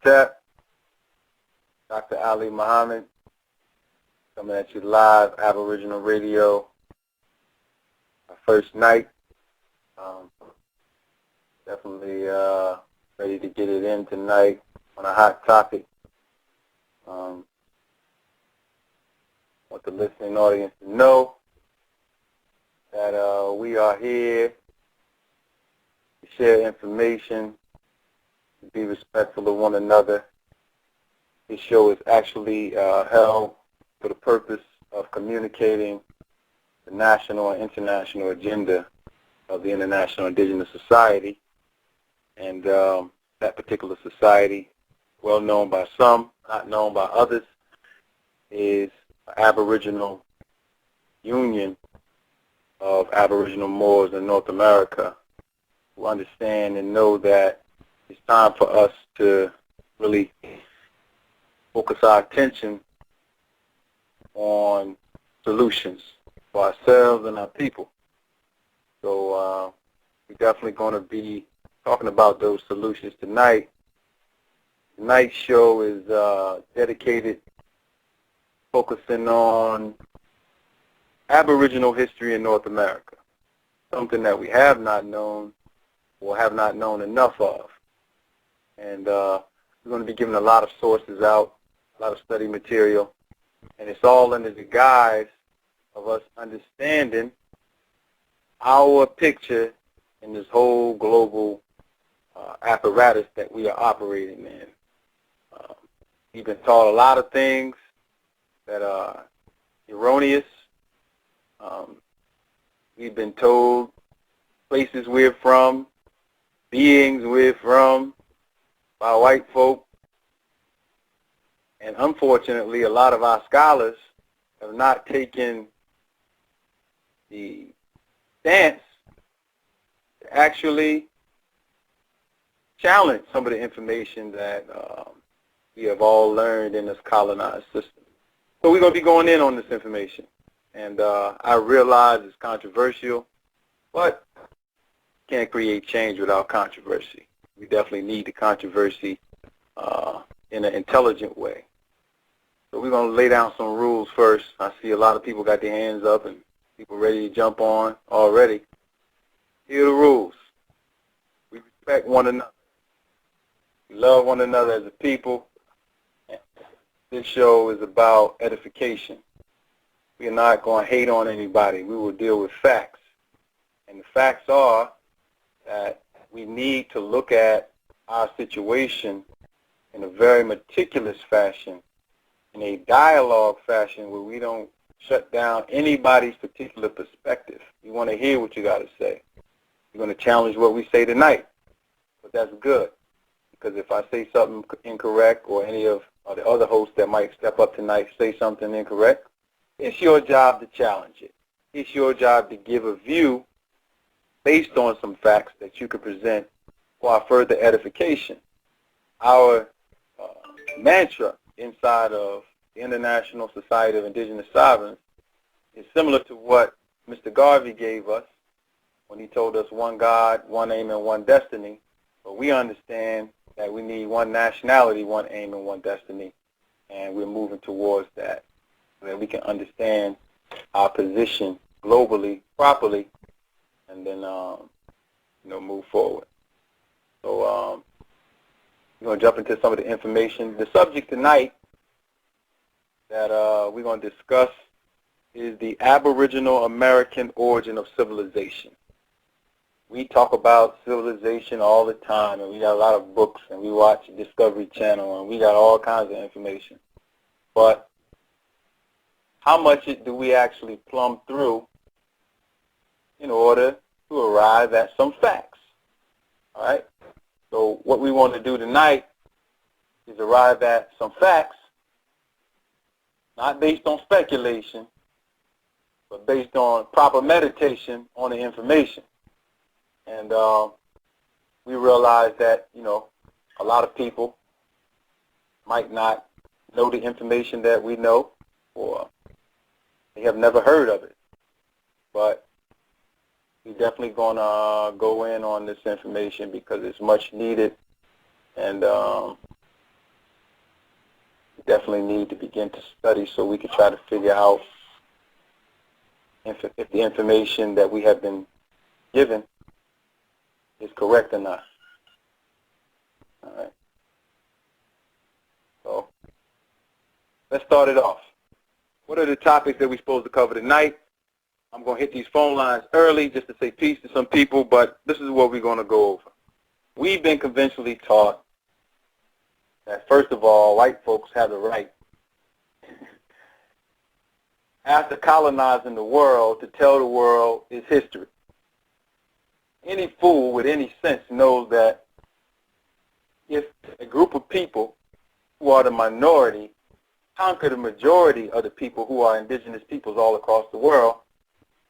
Hotep, Dr. Ali Muhammad, coming at you live, Aboriginal Radio. Our first night. Definitely ready to get it in tonight on a hot topic. Want the listening audience to know that we are here to share information, to be respectful of one another. This show is actually held for the purpose of communicating the national and international agenda of the International Indigenous Society. And that particular society, well known by some, not known by others, is Aboriginal Union of Aboriginal Moors in North America, who understand and know that it's time for us to really focus our attention on solutions for ourselves and our people. So we're definitely going to be talking about those solutions tonight. Tonight's show is dedicated, focusing on Aboriginal history in North America, something that we have not known or have not known enough of. And we're going to be giving a lot of sources out, a lot of study material, and it's all under the guise of us understanding our picture in this whole global apparatus that we are operating in. We've been taught a lot of things that are erroneous. We've been told places we're from, beings we're from, by white folk. And unfortunately, a lot of our scholars have not taken the stance to actually challenge some of the information that we have all learned in this colonized system. So we're going to be going in on this information. And I realize it's controversial, but can't create change without controversy. We definitely need the controversy in an intelligent way. So we're going to lay down some rules first. I see a lot of people got their hands up and people ready to jump on already. Here are the rules. We respect one another. We love one another as a people. This show is about edification. We are not going to hate on anybody. We will deal with facts. And the facts are that we need to look at our situation in a very meticulous fashion, in a dialogue fashion where we don't shut down anybody's particular perspective. We want to hear what you got to say. You're going to challenge what we say tonight, but that's good, because if I say something incorrect or any of the other hosts that might step up tonight say something incorrect, it's your job to challenge it. It's your job to give a view based on some facts that you can present for our further edification. Our mantra inside of the International Society of Indigenous Sovereigns is similar to what Mr. Garvey gave us when he told us one God, one aim, and one destiny. But we understand that we need one nationality, one aim, and one destiny, and we're moving towards that so that we can understand our position globally, properly, and then move forward. So we're going to jump into some of the information. The subject tonight that we're going to discuss is the Aboriginal American origin of civilization. We talk about civilization all the time, and we got a lot of books, and we watch Discovery Channel, and we got all kinds of information. But how much do we actually plumb through in order to arrive at some facts? All right? So what we want to do tonight is arrive at some facts, not based on speculation, but based on proper meditation on the information. And we realize that, a lot of people might not know the information that we know, or they have never heard of it. But we're definitely going to go in on this information because it's much needed, and definitely need to begin to study so we can try to figure out if the information that we have been given is correct or not. All right. So let's start it off. What are the topics that we're supposed to cover tonight? I'm going to hit these phone lines early just to say peace to some people, but this is what we're going to go over. We've been conventionally taught that, first of all, white folks have the right, after colonizing the world, to tell the world its history. Any fool with any sense knows that if a group of people who are the minority conquer the majority of the people who are indigenous peoples all across the world,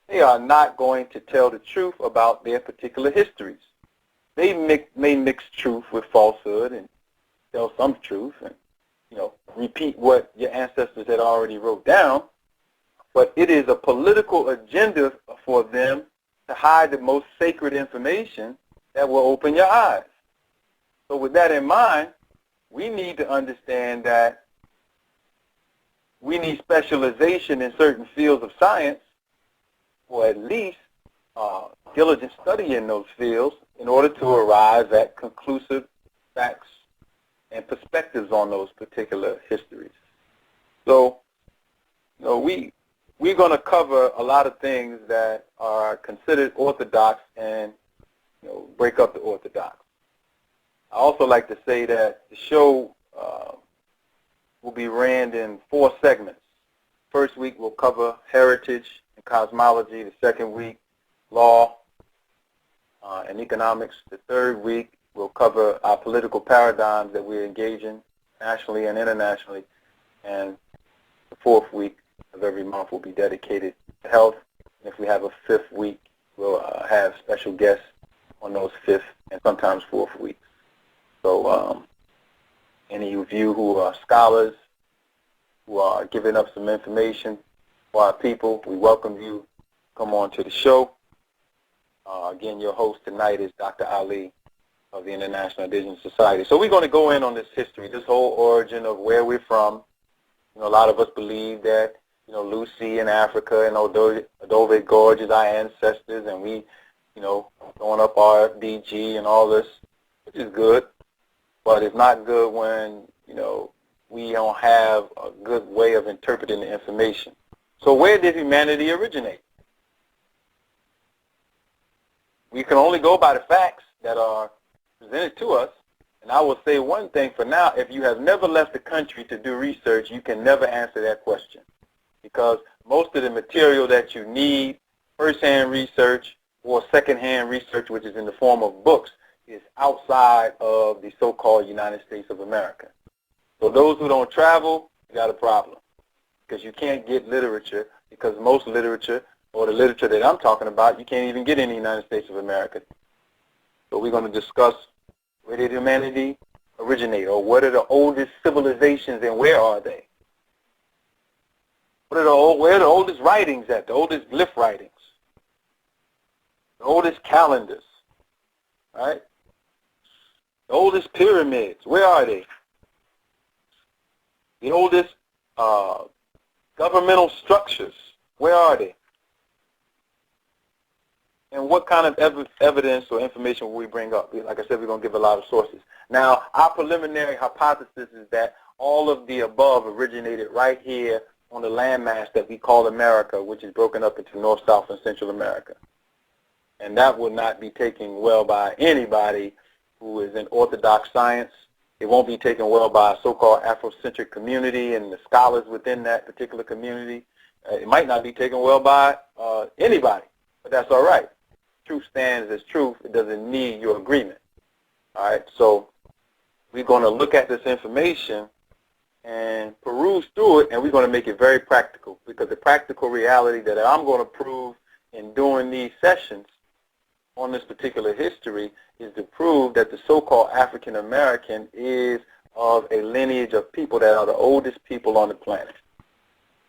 they are not going to tell the truth about their particular histories. They may mix truth with falsehood and tell some truth and, repeat what your ancestors had already wrote down, but it is a political agenda for them to hide the most sacred information that will open your eyes. So with that in mind, we need to understand that we need specialization in certain fields of science, or at least diligent study in those fields, in order to arrive at conclusive facts and perspectives on those particular histories. So, we're going to cover a lot of things that are considered orthodox and break up the orthodox. I also like to say that the show will be ran in 4 segments. First week we'll cover heritage and cosmology. The second week, law and economics. The third week we'll cover our political paradigms that we're engaging nationally and internationally. And the fourth week of every month will be dedicated to health. And if we have a fifth week, we'll have special guests on those fifth and sometimes fourth weeks. So any of you who are scholars, who are giving up some information for our people, we welcome you to come on to the show. Again, your host tonight is Dr. Ali of the International Indigenous Society. So we're going to go in on this history, this whole origin of where we're from. A lot of us believe that, Lucy in Africa and Adobe Gorge is our ancestors, and we, throwing up our BG and all this, which is good, but it's not good when, we don't have a good way of interpreting the information. So where did humanity originate? We can only go by the facts that are presented to us. And I will say one thing for now: if you have never left the country to do research, you can never answer that question, because most of the material that you need, first-hand research or second-hand research, which is in the form of books, is outside of the so-called United States of America. So those who don't travel, you got a problem, because you can't get literature, because most literature, or the literature that I'm talking about, you can't even get in the United States of America. So we're going to discuss where did humanity originate, or what are the oldest civilizations and where are they? Where are the oldest writings at, the oldest glyph writings, the oldest calendars, right? The oldest pyramids, where are they? The oldest governmental structures, where are they? And what kind of evidence or information will we bring up? Like I said, we're going to give a lot of sources. Now, our preliminary hypothesis is that all of the above originated right here on the landmass that we call America, which is broken up into North, South, and Central America. And that will not be taken well by anybody who is in orthodox science. It won't be taken well by a so-called Afrocentric community and the scholars within that particular community. It might not be taken well by anybody, but that's all right. Truth stands as truth. It doesn't need your agreement. All right, so we're going to look at this information and peruse through it, and we're going to make it very practical, because the practical reality that I'm going to prove in doing these sessions on this particular history is to prove that the so-called African American is of a lineage of people that are the oldest people on the planet.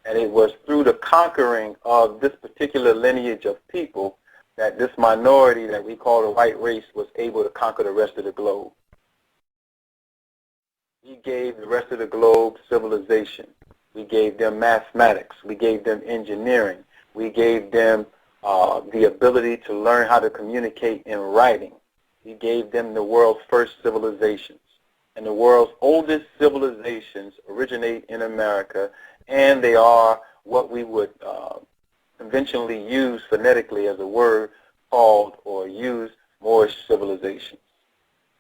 And it was through the conquering of this particular lineage of people that this minority that we call the white race was able to conquer the rest of the globe. We gave the rest of the globe civilization. We gave them mathematics. We gave them engineering. We gave them the ability to learn how to communicate in writing. We gave them the world's first civilizations. And the world's oldest civilizations originate in America, and they are what we would conventionally use phonetically as a word called or use Moorish civilizations.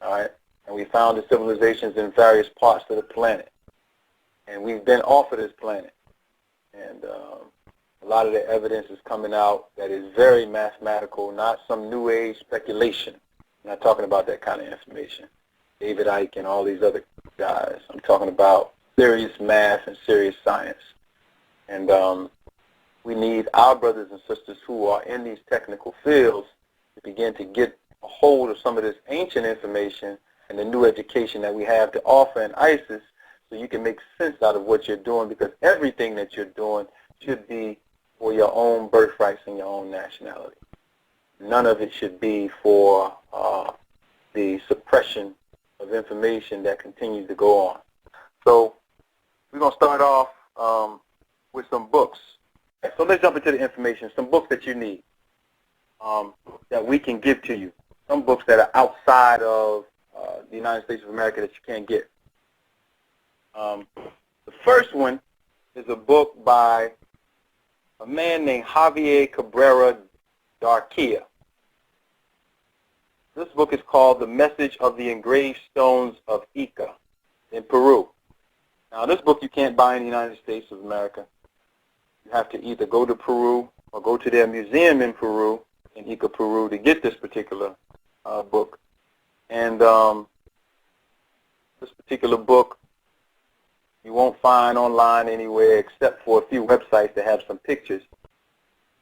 All right? And we found the civilizations in various parts of the planet. And we've been off of this planet. And a lot of the evidence is coming out that is very mathematical, not some new age speculation. I'm not talking about that kind of information. David Icke and all these other guys. I'm talking about serious math and serious science. And we need our brothers and sisters who are in these technical fields to begin to get a hold of some of this ancient information and the new education that we have to offer in ISIS, so you can make sense out of what you're doing, because everything that you're doing should be for your own birthrights and your own nationality. None of it should be for the suppression of information that continues to go on. So we're going to start off with some books. So let's jump into the information, some books that you need that we can give to you, some books that are outside of the United States of America that you can't get. The first one is a book by a man named Javier Cabrera Darquea. This book is called The Message of the Engraved Stones of Ica in Peru. Now, this book you can't buy in the United States of America. You have to either go to Peru or go to their museum in Peru, in Ica, Peru, to get this particular book. And this particular book you won't find online anywhere except for a few websites that have some pictures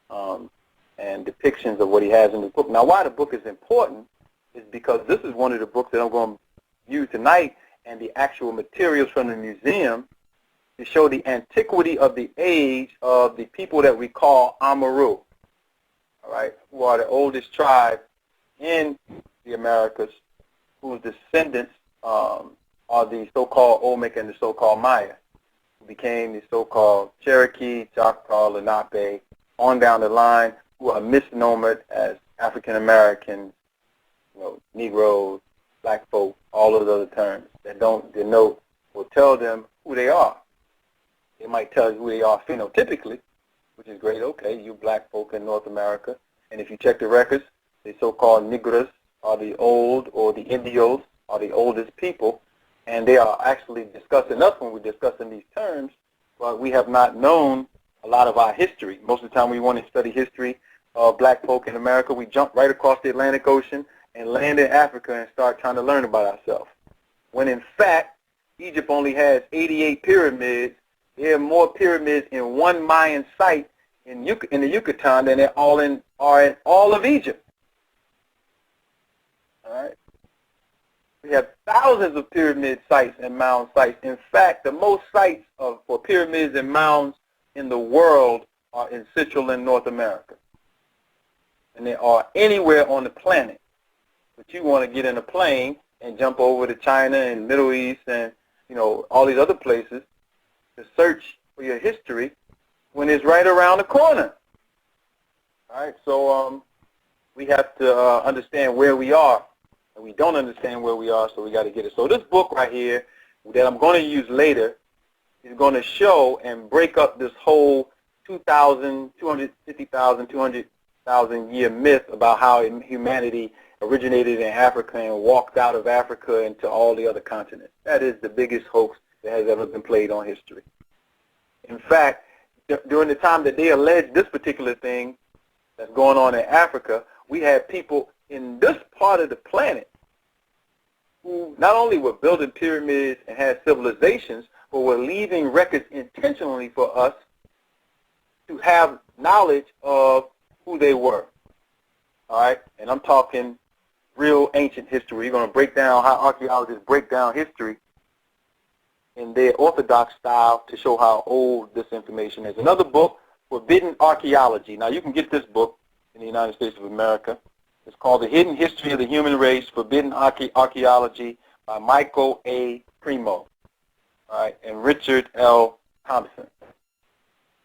and depictions of what he has in the book. Now, why the book is important is because this is one of the books that I'm going to use tonight, and the actual materials from the museum to show the antiquity of the age of the people that we call Amaru, all right, who are the oldest tribe in the Americas, whose descendants are the so-called Olmec and the so-called Maya, who became the so-called Cherokee, Choctaw, Lenape, on down the line, who are misnomered as African Americans, Negroes, black folk, all of those other terms that don't denote or tell them who they are. They might tell you who they are phenotypically, which is great. Okay, you black folk in North America. And if you check the records, the so-called Negros are the old, or the Indios are the oldest people. And they are actually discussing us when we're discussing these terms, but we have not known a lot of our history. Most of the time we want to study history of black folk in America, we jump right across the Atlantic Ocean and land in Africa and start trying to learn about ourselves. When in fact, Egypt only has 88 pyramids. There are more pyramids in one Mayan site in the Yucatan than there are in all of Egypt. All right? We have thousands of pyramid sites and mound sites. In fact, the most sites for pyramids and mounds in the world are in Central and North America. And they are anywhere on the planet. But you want to get in a plane and jump over to China and Middle East and, all these other places to search for your history when it's right around the corner. All right, so we have to understand where we are, and we don't understand where we are, so we got to get it. So this book right here that I'm going to use later is going to show and break up this whole 250,000, 200,000 year myth about how humanity originated in Africa and walked out of Africa into all the other continents. That is the biggest hoax that has ever been played on history. In fact, during the time that they alleged this particular thing that's going on in Africa, we had people in this part of the planet who not only were building pyramids and had civilizations, but were leaving records intentionally for us to have knowledge of who they were. All right? And I'm talking real ancient history. We're going to break down how archaeologists break down history in their orthodox style to show how old this information is. Another book, Forbidden Archaeology. Now, you can get this book in the United States of America. It's called The Hidden History of the Human Race, Forbidden Archaeology by Michael A. Primo. right, and Richard L. Thompson.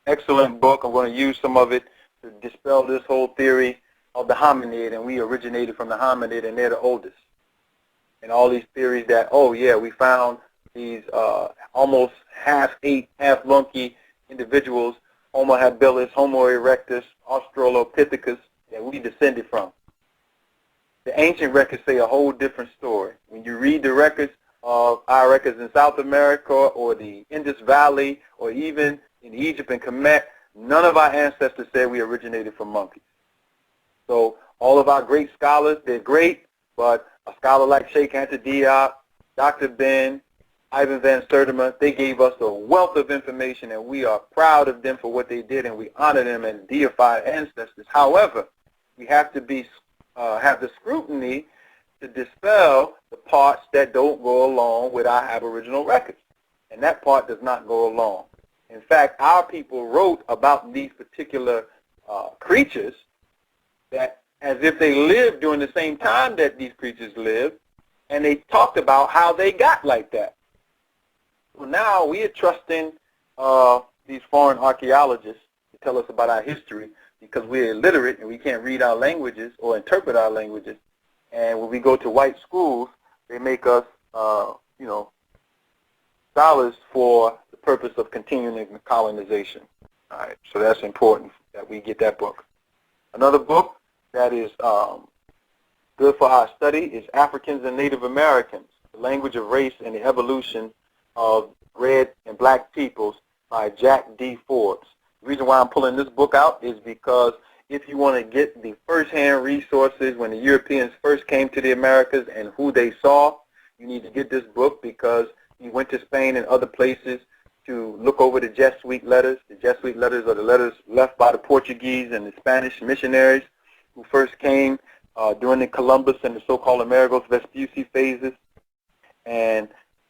Excellent book. I'm going to use some of it to dispel this whole theory of the hominid, and we originated from the hominid, and they're the oldest. And all these theories that, oh yeah, we found these almost half-ape, half-monkey individuals, Homo habilis, Homo erectus, Australopithecus, that we descended from. The ancient records say a whole different story. When you read the records of our records in South America or the Indus Valley or even in Egypt and Kemet, none of our ancestors said we originated from monkeys. So all of our great scholars, they're great, but a scholar like Sheikh Anta Diop, Dr. Ben, Ivan Van Sertima, they gave us a wealth of information, and we are proud of them for what they did, and we honor them as deified ancestors. However, we have to be have the scrutiny to dispel the parts that don't go along with our Aboriginal records, and that part does not go along. In fact, our people wrote about these particular creatures that as if they lived during the same time that these creatures lived, and they talked about how they got like that. So now we are trusting these foreign archaeologists to tell us about our history because we're illiterate and we can't read our languages or interpret our languages. And when we go to white schools, they make us, scholars for the purpose of continuing colonization. All right, so that's important that we get that book. Another book that is good for our study is Africans and Native Americans, The Language of Race and the Evolution of Red and Black Peoples by Jack D. Forbes. The reason why I'm pulling this book out is because if you want to get the first-hand resources when the Europeans first came to the Americas and who they saw, you need to get this book because he went to Spain and other places to look over the Jesuit letters. The Jesuit letters are the letters left by the Portuguese and the Spanish missionaries who first came during the Columbus and the so-called Amerigo Vespucci phases. And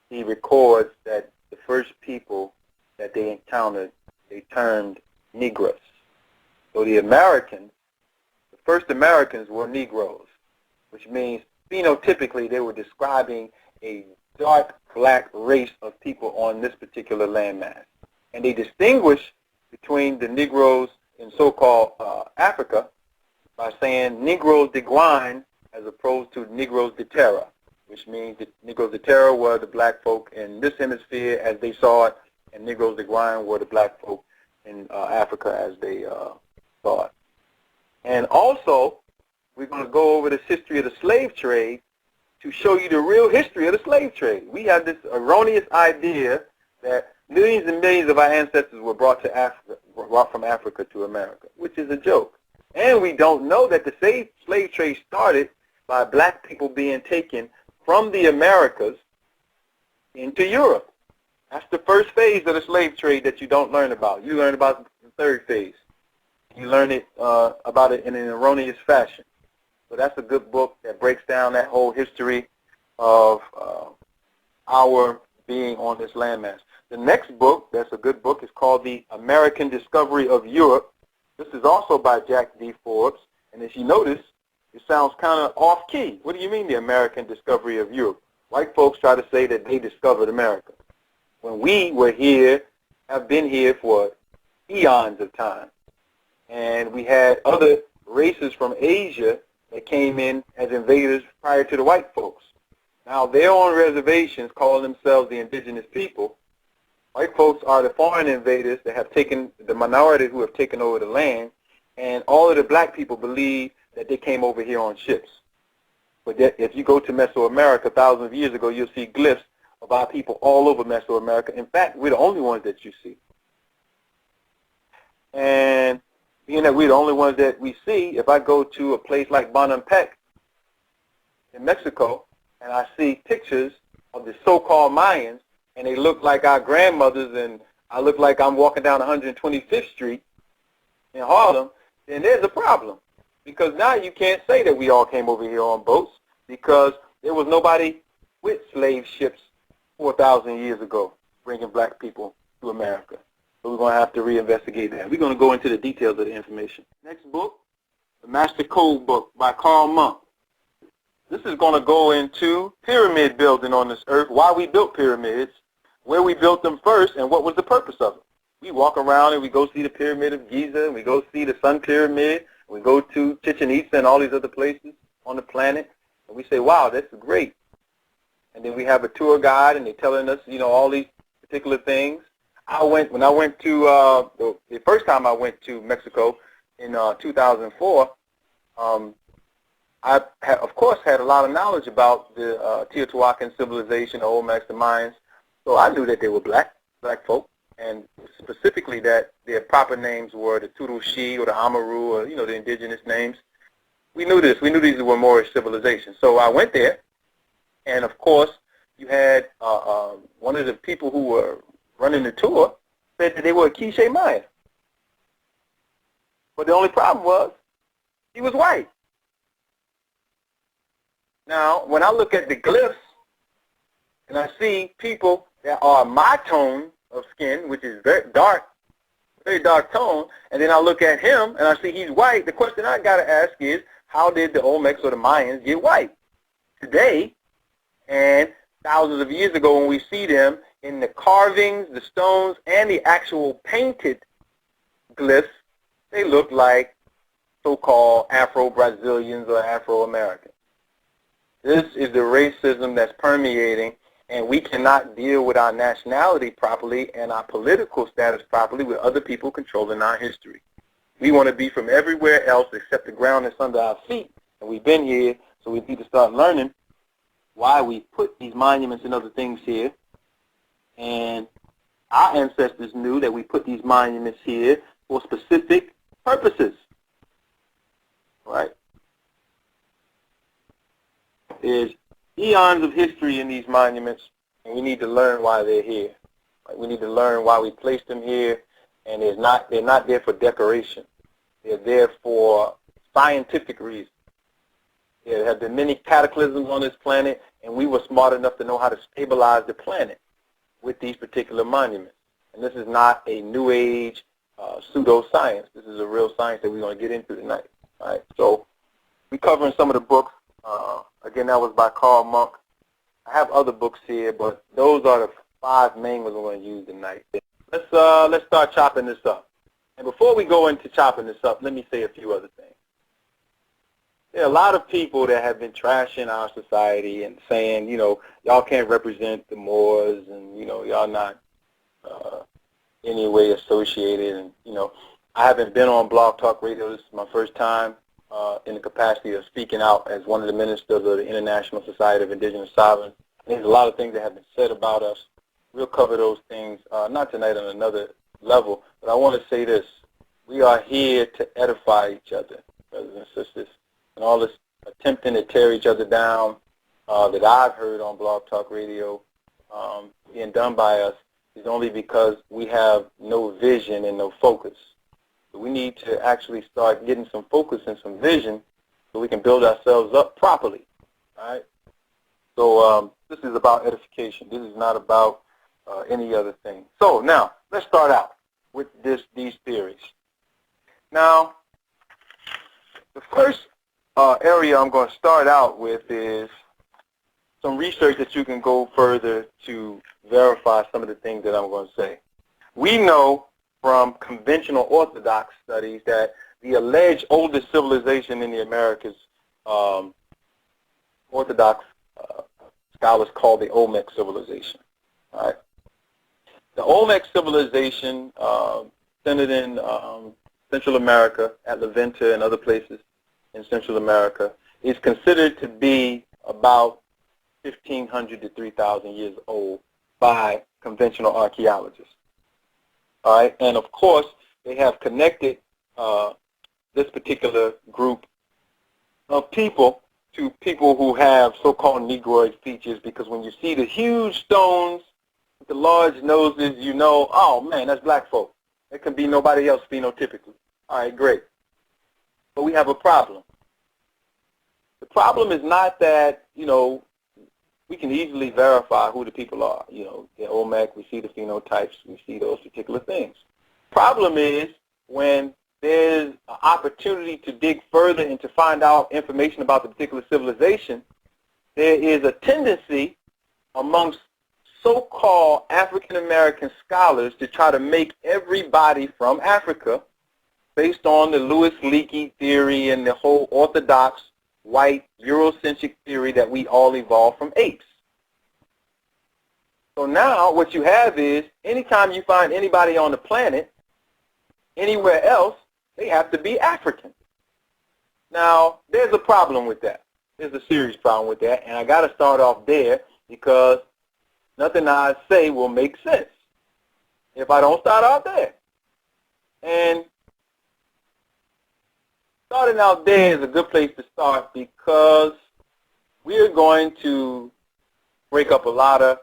he records that the first people that they encountered, they termed Negroes. So the Americans, the first Americans were Negroes, which means phenotypically they were describing a dark black race of people on this particular landmass. And they distinguish between the Negroes in so-called Africa by saying Negroes de Guine as opposed to Negroes de Terra, which means that Negroes de Terra were the black folk in this hemisphere as they saw it, and Negroes de Guine were the black folk in Africa as they saw it. And also, we're going to go over this history of the slave trade to show you the real history of the slave trade. We have this erroneous idea that millions and millions of our ancestors were brought from Africa to America, which is a joke. And we don't know that the slave trade started by black people being taken from the Americas into Europe. That's the first phase of the slave trade that you don't learn about. You learn about the third phase. You learn it about it in an erroneous fashion. So that's a good book that breaks down that whole history of our being on this landmass. The next book that's a good book is called The American Discovery of Europe. This is also by Jack D. Forbes. And as you notice, it sounds kind of off-key. What do you mean, the American Discovery of Europe? White folks try to say that they discovered America, when we were here, have been here for eons of time. And we had other races from Asia that came in as invaders prior to the white folks. Now, they're on reservations calling themselves the indigenous people. White folks are the foreign invaders that have taken, the minority who have taken over the land, and all of the black people believe that they came over here on ships. But if you go to Mesoamerica thousands of years ago, you'll see glyphs of our people all over Mesoamerica. In fact, we're the only ones that you see. And being that we're the only ones that we see, if I go to a place like Bonampak in Mexico and I see pictures of the so-called Mayans, and they look like our grandmothers, and I look like I'm walking down 125th Street in Harlem, then there's a problem. Because now you can't say that we all came over here on boats, because there was nobody with slave ships 4,000 years ago bringing black people to America. So we're going to have to reinvestigate that. We're going to go into the details of the information. Next book, the Master Code book by Karl Monk. This is going to go into pyramid building on this earth, why we built pyramids, where we built them first and what was the purpose of it. We walk around and we go see the Pyramid of Giza, and we go see the Sun Pyramid, and we go to Chichen Itza and all these other places on the planet, and we say, wow, that's great. And then we have a tour guide, and they're telling us, you know, all these particular things. When I went to, the first time I went to Mexico in 2004, I, of course, had a lot of knowledge about the Teotihuacan civilization, the Olmecs, the Mayans. So I knew that they were black folk, and specifically that their proper names were the Turushi or the Amaru, or, you know, the indigenous names. We knew this. We knew these were Moorish civilizations. So I went there, and of course, you had one of the people who were running the tour said that they were a Quiche Mayan. But the only problem was he was white. Now, when I look at the glyphs and I see people that are my tone of skin, which is very dark tone, and then I look at him and I see he's white, the question I got to ask is, how did the Olmecs or the Mayans get white? Today, and thousands of years ago when we see them in the carvings, the stones, and the actual painted glyphs, they look like so-called Afro-Brazilians or Afro-Americans. This is the racism that's permeating, and we cannot deal with our nationality properly and our political status properly with other people controlling our history. We want to be from everywhere else except the ground that's under our feet, and we've been here, so we need to start learning why we put these monuments and other things here. And our ancestors knew that we put these monuments here for specific purposes, right? There's eons of history in these monuments, and we need to learn why they're here. Right? We need to learn why we placed them here, and they're not there for decoration. They're there for scientific reasons. There have been many cataclysms on this planet, and we were smart enough to know how to stabilize the planet with these particular monuments. And this is not a New Age pseudo-science. This is a real science that we're going to get into tonight. All right? So we're covering some of the books. Again, that was by Karl Monk. I have other books here, but those are the 5 main ones we're going to use tonight. Let's start chopping this up. And before we go into chopping this up, let me say a few other things. There are a lot of people that have been trashing our society and saying, you know, y'all can't represent the Moors, and, you know, y'all not any way associated. And, you know, I haven't been on Blog Talk Radio. This is my first time in the capacity of speaking out as one of the ministers of the International Society of Indigenous Sovereigns. There's a lot of things that have been said about us. We'll cover those things, not tonight, on another level, but I want to say this. We are here to edify each other, brothers and sisters. And all this attempting to tear each other down that I've heard on Blog Talk Radio being done by us is only because we have no vision and no focus. So we need to actually start getting some focus and some vision so we can build ourselves up properly. All right? So this is about edification. This is not about any other thing. So now, let's start out with these theories. Now, the first area I'm going to start out with is some research that you can go further to verify some of the things that I'm going to say. We know from conventional orthodox studies that the alleged oldest civilization in the Americas, orthodox scholars call the Olmec civilization. All right. The Olmec civilization, centered in Central America, at La Venta and other places in Central America, is considered to be about 1,500 to 3,000 years old by conventional archaeologists. All right, and of course, they have connected this particular group of people to people who have so-called Negroid features, because when you see the huge stones with the large noses, you know, oh man, that's black folk. It can be nobody else phenotypically. All right, great. But we have a problem. The problem is not that, you know, we can easily verify who the people are. You know, the Olmec, we see the phenotypes, we see those particular things. Problem is when there's an opportunity to dig further and to find out information about the particular civilization, there is a tendency amongst so-called African American scholars to try to make everybody from Africa, based on the Louis Leakey theory and the whole orthodox white Eurocentric theory that we all evolved from apes. So now what you have is, anytime you find anybody on the planet, anywhere else, they have to be African. Now, there's a problem with that. There's a serious problem with that, and I got to start off there because nothing I say will make sense if I don't start out there. And starting out there is a good place to start because we're going to break up a lot of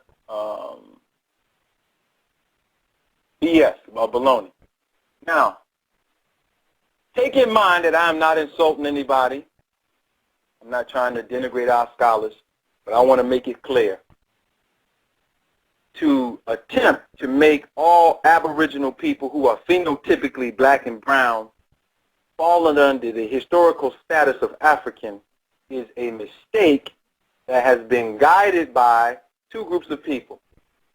BS, or baloney. Now, take in mind that I'm not insulting anybody. I'm not trying to denigrate our scholars, but I want to make it clear. To attempt to make all Aboriginal people who are phenotypically black and brown fall under the historical status of African is a mistake that has been guided by two groups of people.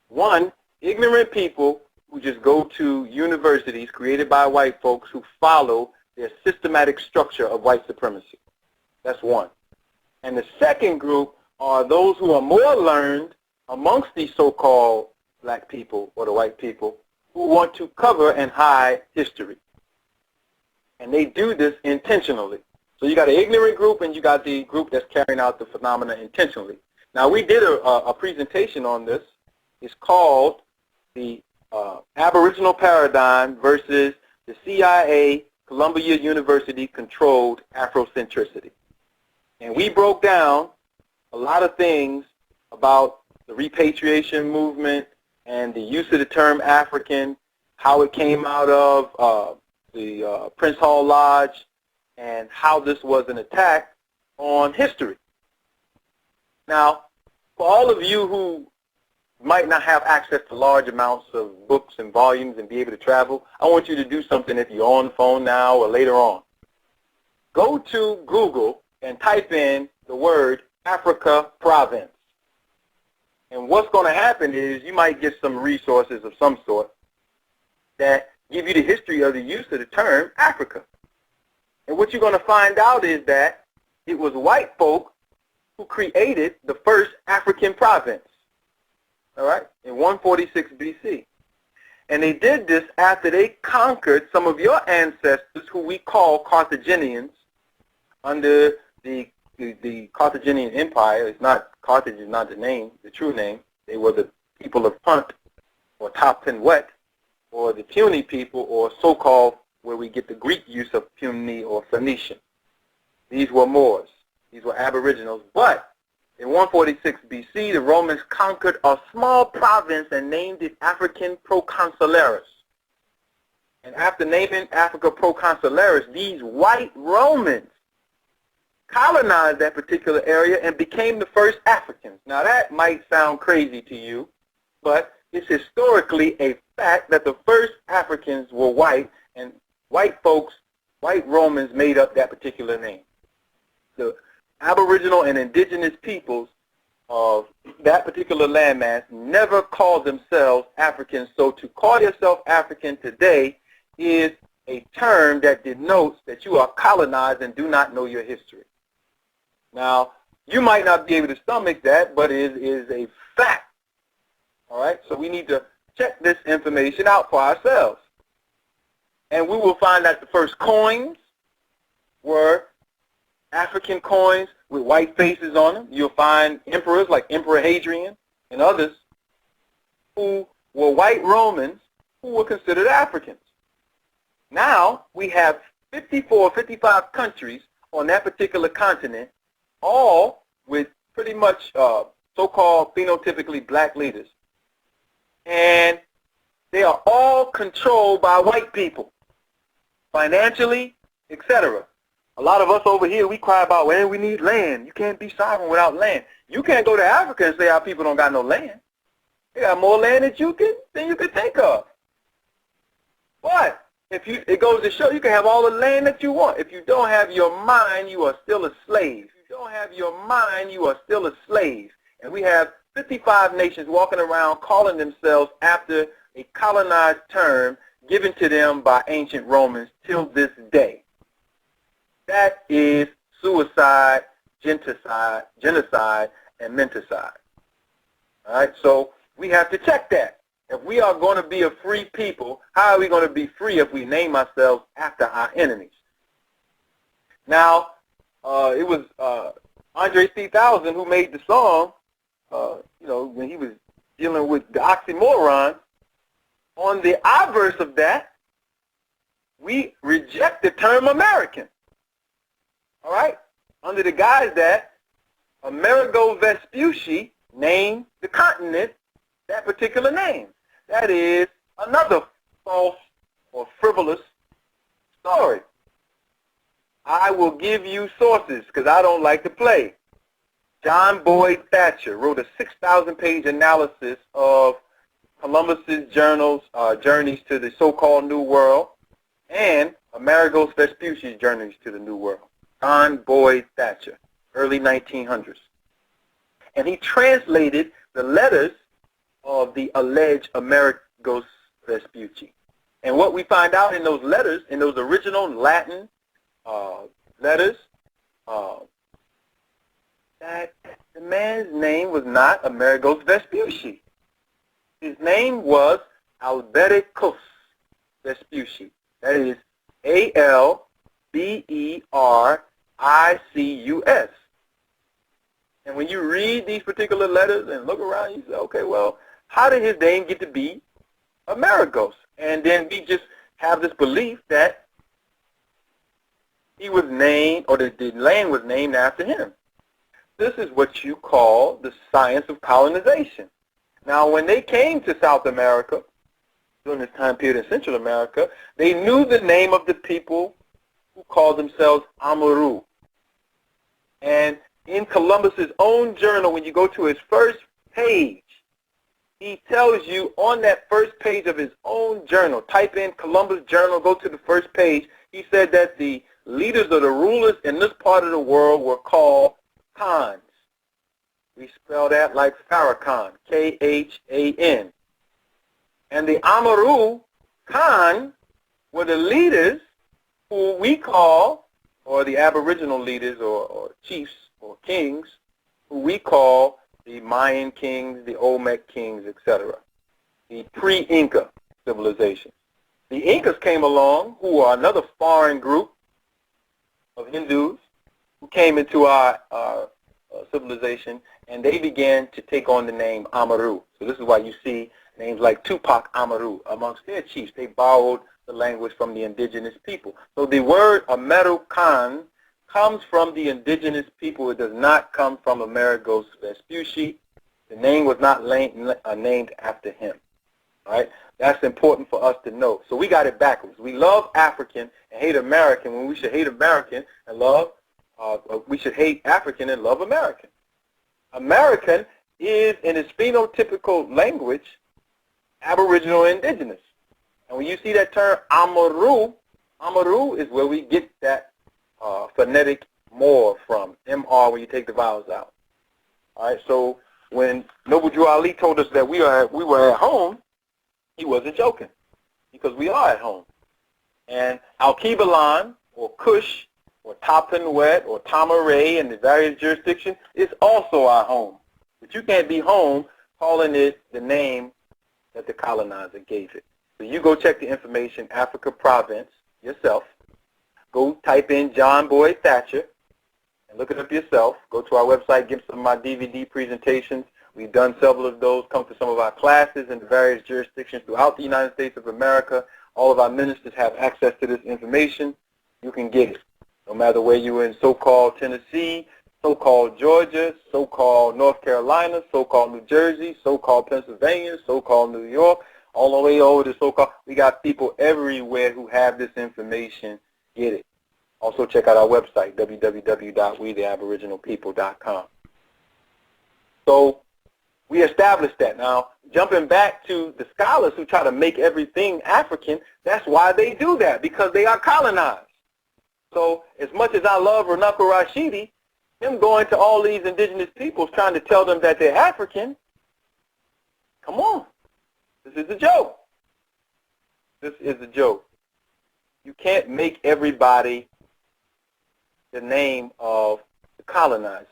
One, ignorant people who just go to universities created by white folks who follow their systematic structure of white supremacy. That's one. And the second group are those who are more learned amongst these so-called black people or the white people who want to cover and hide history. And they do this intentionally. So you got an ignorant group and you got the group that's carrying out the phenomena intentionally. Now we did a presentation on this. It's called the Aboriginal Paradigm versus the CIA Columbia University controlled Afrocentricity. And we broke down a lot of things about the repatriation movement and the use of the term African, how it came out of the Prince Hall Lodge, and how this was an attack on history. Now, for all of you who might not have access to large amounts of books and volumes and be able to travel, I want you to do something if you're on the phone now or later on. Go to Google and type in the word Africa province. And what's going to happen is you might get some resources of some sort that give you the history of the use of the term Africa. And what you're going to find out is that it was white folk who created the first African province, all right, in 146 BC. And they did this after they conquered some of your ancestors who we call Carthaginians under the Carthaginian Empire. It's not, Carthage is not the name, the true name. They were the people of Punt, or Topton Wet, or the puny people, or so-called, where we get the Greek use of puny or Phoenician. These were Moors. These were Aboriginals. But in 146 BC, the Romans conquered a small province and named it African Proconsularis. And after naming Africa Proconsularis, these white Romans colonized that particular area and became the first Africans. Now that might sound crazy to you, but it's historically a fact that the first Africans were white, and white folks, white Romans, made up that particular name. The Aboriginal and indigenous peoples of that particular landmass never called themselves Africans, so to call yourself African today is a term that denotes that you are colonized and do not know your history. Now, you might not be able to stomach that, but it is a fact. All right, so we need to check this information out for ourselves. And we will find that the first coins were African coins with white faces on them. You'll find emperors like Emperor Hadrian and others who were white Romans who were considered Africans. Now we have 54, 55 countries on that particular continent, all with pretty much so-called phenotypically black leaders. And they are all controlled by white people, financially, etc. A lot of us over here, we cry about, well, we need land. You can't be sovereign without land. You can't go to Africa and say our people don't got no land. They got more land than you can think of. But it goes to show you can have all the land that you want. If you don't have your mind, you are still a slave. If you don't have your mind, you are still a slave. And we have 55 nations walking around calling themselves after a colonized term given to them by ancient Romans till this day. That is suicide, genocide, and menticide. All right, so we have to check that. If we are going to be a free people, how are we going to be free if we name ourselves after our enemies? Now, it was Andre 3000 who made the song, when he was dealing with the oxymoron. On the obverse of that, we reject the term American. All right? Under the guise that Amerigo Vespucci named the continent that particular name. That is another false or frivolous story. I will give you sources because I don't like to play. John Boyd Thatcher wrote a 6,000-page analysis of Columbus's journeys to the so-called New World and Amerigo Vespucci's journeys to the New World. John Boyd Thatcher, early 1900s. And he translated the letters of the alleged Amerigo Vespucci. And what we find out in those letters, in those original Latin letters, that the man's name was not Amerigo Vespucci. His name was Albericus Vespucci. That is Albericus. And when you read these particular letters and look around, you say, okay, well, how did his name get to be Amerigos? And then we just have this belief that he was named, or the land was named after him. This is what you call the science of colonization. Now, when they came to South America, during this time period in Central America, they knew the name of the people who called themselves Amaru. And in Columbus's own journal, when you go to his first page, he tells you on that first page of his own journal, type in Columbus Journal, go to the first page, he said that the leaders or the rulers in this part of the world were called Khans. We spell that like Farrakhan, K-H-A-N. And the Amaru Khan were the leaders who we call, or the Aboriginal leaders or chiefs or kings, who we call the Mayan kings, the Olmec kings, etc. The pre-Inca civilization. The Incas came along, who are another foreign group of Hindus who came into our civilization, and they began to take on the name Amaru. So this is why you see names like Tupac Amaru amongst their chiefs. They borrowed the language from the indigenous people. So the word American comes from the indigenous people. It does not come from Amerigo Vespucci. The name was not named after him. All right? That's important for us to know. So we got it backwards. We love African and hate American when we should hate American and love, we should hate African and love American. American is, in its phenotypical language, Aboriginal indigenous. And when you see that term Amaru, Amaru is where we get that phonetic more from, M-R, when you take the vowels out. All right, so when Noble Drew Ali told us that we were at home, he wasn't joking, because we are at home. And Alkebalan, or Kush, or Tapanwet, or Tamaray in the various jurisdictions is also our home. But you can't be home calling it the name that the colonizer gave it. So you go check the information, Africa Province, yourself. Go type in John Boyd Thatcher and look it up yourself. Go to our website, get some of my DVD presentations. We've done several of those. Come to some of our classes in the various jurisdictions throughout the United States of America. All of our ministers have access to this information. You can get it. No matter where you are in so-called Tennessee, so-called Georgia, so-called North Carolina, so-called New Jersey, so-called Pennsylvania, so-called New York, all the way over to so-called, we got people everywhere who have this information. Get it. Also check out our website, www.wetheaboriginalpeople.com. So we established that. Now, jumping back to the scholars who try to make everything African, that's why they do that, because they are colonized. So as much as I love Runako Rashidi, him going to all these indigenous peoples trying to tell them that they're African, Come on. This is a joke. This is a joke. You can't make everybody the name of the colonizer.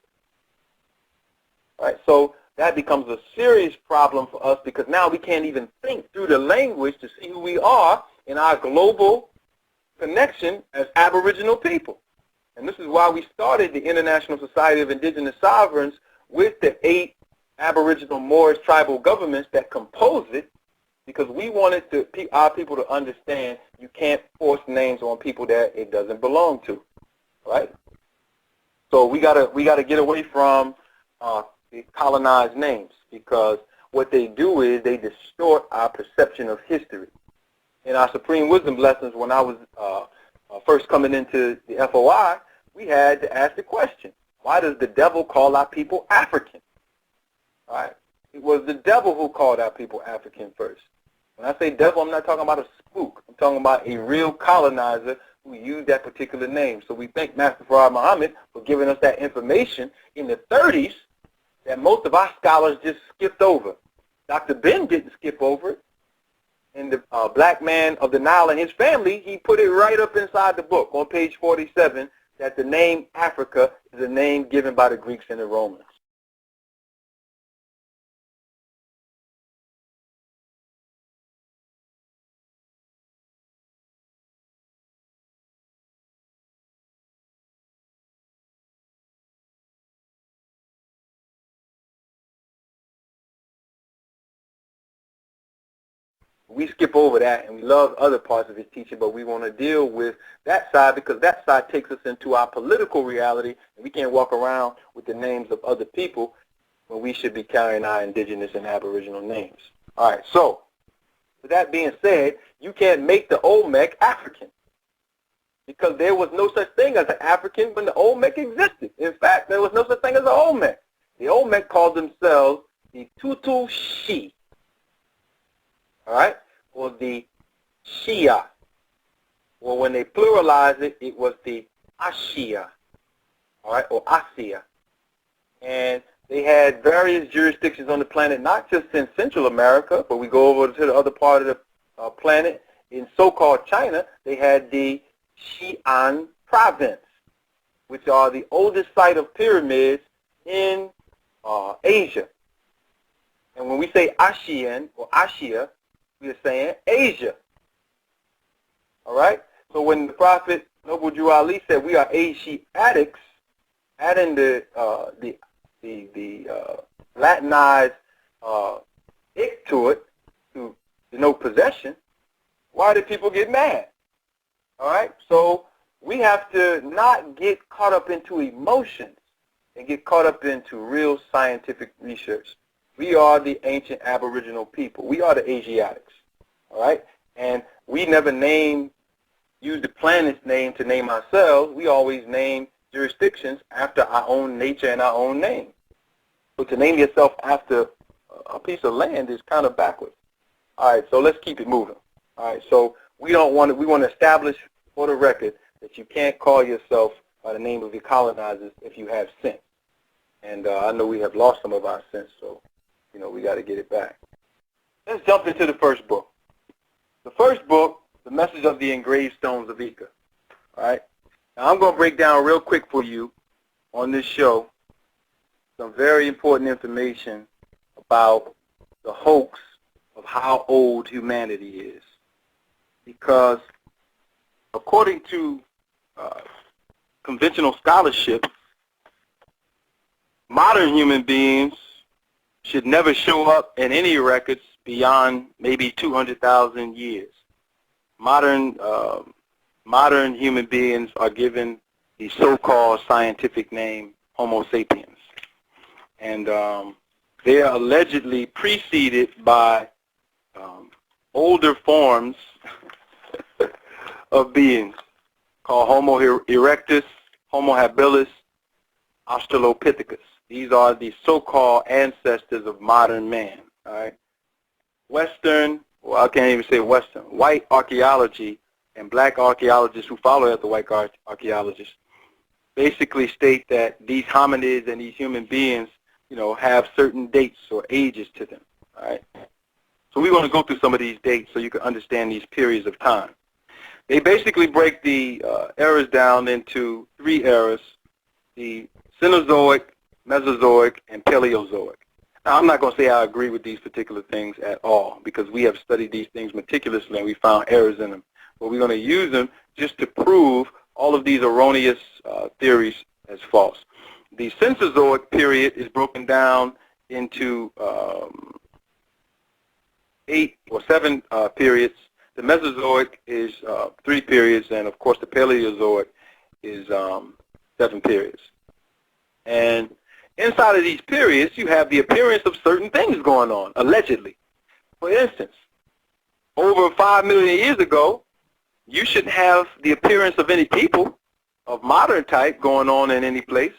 Right? So that becomes a serious problem for us because now we can't even think through the language to see who we are in our global connection as Aboriginal people. And this is why we started the International Society of Indigenous Sovereigns with the 8 Aboriginal Moorish tribal governments that compose it, because we wanted our people to understand you can't force names on people that it doesn't belong to, right? So we gotta get away from the colonized names, because what they do is they distort our perception of history. In our Supreme Wisdom lessons, when I was first coming into the FOI, we had to ask the question, why does the devil call our people African? All right? It was the devil who called our people African first. When I say devil, I'm not talking about a spook. I'm talking about a real colonizer who used that particular name. So we thank Master Farad Muhammad for giving us that information in the 30s that most of our scholars just skipped over. Dr. Ben didn't skip over it. And the black man of the Nile and his family, he put it right up inside the book on page 47 that the name Africa is a name given by the Greeks and the Romans. We skip over that, and we love other parts of his teaching, but we want to deal with that side because that side takes us into our political reality, and we can't walk around with the names of other people when we should be carrying our indigenous and Aboriginal names. All right, so with that being said, you can't make the Olmec African because there was no such thing as an African when the Olmec existed. In fact, there was no such thing as an Olmec. The Olmec called themselves the Tutu Shi. All right, or the Shia, or when they pluralized it, it was the Ashia, all right, or Asia. And they had various jurisdictions on the planet, not just in Central America, but we go over to the other part of the planet. In so-called China, they had the Xi'an province, which are the oldest site of pyramids in Asia. And when we say Ashian or Ashia, we are saying Asia. All right? So when the Prophet Noble Drew Ali said we are Asiatics, adding the Latinized ick to it to denote possession, why did people get mad? All right? So we have to not get caught up into emotions and get caught up into real scientific research. We are the ancient Aboriginal people. We are the Asiatics, all right? And we never use the planet's name to name ourselves. We always name jurisdictions after our own nature and our own name. So to name yourself after a piece of land is kind of backwards. All right, so let's keep it moving. All right, so we want to establish for the record that you can't call yourself by the name of your colonizers if you have sense. And I know we have lost some of our sense, so we got to get it back. Let's jump into the first book. The first book, The Message of the Engraved Stones of Ica. All right? Now, I'm going to break down real quick for you on this show some very important information about the hoax of how old humanity is. Because according to conventional scholarship, modern human beings should never show up in any records beyond maybe 200,000 years. Modern human beings are given the so-called scientific name Homo sapiens. And they are allegedly preceded by older forms of beings called Homo erectus, Homo habilis, Australopithecus. These are the so-called ancestors of modern man. All right. Western, well, I can't even say Western, white archaeology and black archaeologists who follow after white archaeologists basically state that these hominids and these human beings, have certain dates or ages to them. All right. So we're going to go through some of these dates so you can understand these periods of time. They basically break the eras down into 3 eras: the Cenozoic, Mesozoic, and Paleozoic. Now, I'm not going to say I agree with these particular things at all, because we have studied these things meticulously and we found errors in them. But we're going to use them just to prove all of these erroneous theories as false. The Cenozoic period is broken down into 8 or 7 periods. The Mesozoic is 3 periods, and of course the Paleozoic is 7 periods. And inside of these periods, you have the appearance of certain things going on, allegedly. For instance, over 5 million years ago, you shouldn't have the appearance of any people of modern type going on in any place.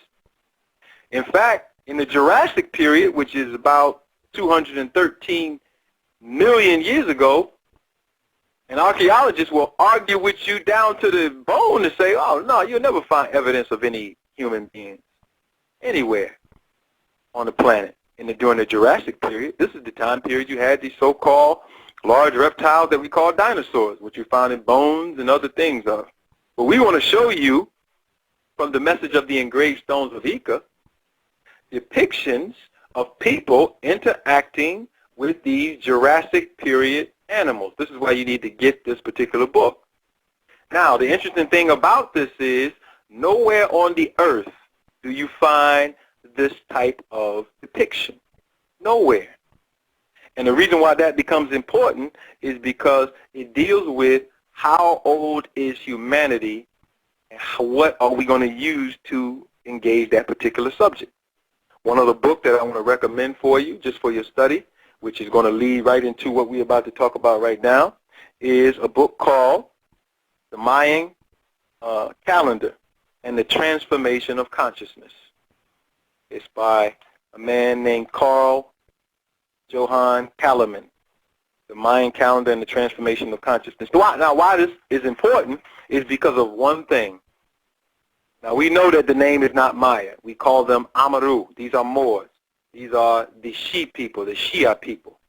In fact, in the Jurassic period, which is about 213 million years ago, an archaeologist will argue with you down to the bone and say, oh, no, you'll never find evidence of any human beings anywhere on the planet. During the Jurassic period, this is the time period you had these so-called large reptiles that we call dinosaurs, which you found in bones and other things of. But we want to show you, from the message of the engraved stones of Ica, depictions of people interacting with these Jurassic period animals. This is why you need to get this particular book. Now, the interesting thing about this is nowhere on the earth do you find this type of depiction. Nowhere. And the reason why that becomes important is because it deals with how old is humanity and what are we going to use to engage that particular subject. One other book that I want to recommend for you, just for your study, which is going to lead right into what we're about to talk about right now, is a book called The Mayan Calendar and the Transformation of Consciousness. It's by a man named Carl Johan Kalaman. The Mayan Calendar and the Transformation of Consciousness. Now, why this is important is because of one thing. Now, we know that the name is not Maya. We call them Amaru. These are Moors. These are the Shi people, the Shia people.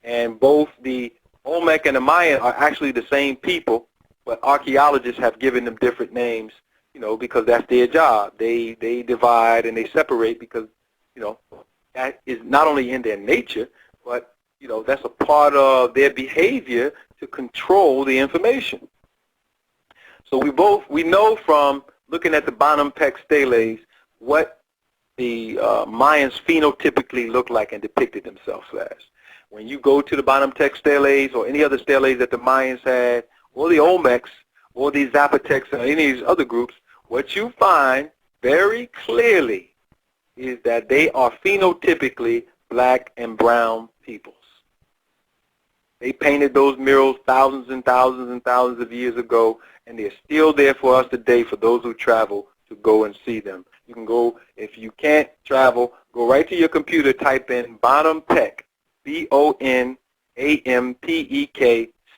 And both the Olmec and the Mayan are actually the same people, but archaeologists have given them different names, you know, because that's their job. They divide and they separate because, you know, that is not only in their nature, but, you know, that's a part of their behavior to control the information. So we know from looking at the Bonham-Peck steles what the Mayans phenotypically look like and depicted themselves as. When you go to the Bonham-Peck steles or any other steles that the Mayans had, or the Olmecs, or the Zapotecs, or any of these other groups, what you find very clearly is that they are phenotypically black and brown peoples. They painted those murals thousands and thousands and thousands of years ago, and they're still there for us today for those who travel to go and see them. You can go, if you can't travel, go right to your computer, type in Bonham-Peck, B-O-N-A-M-P-E-K,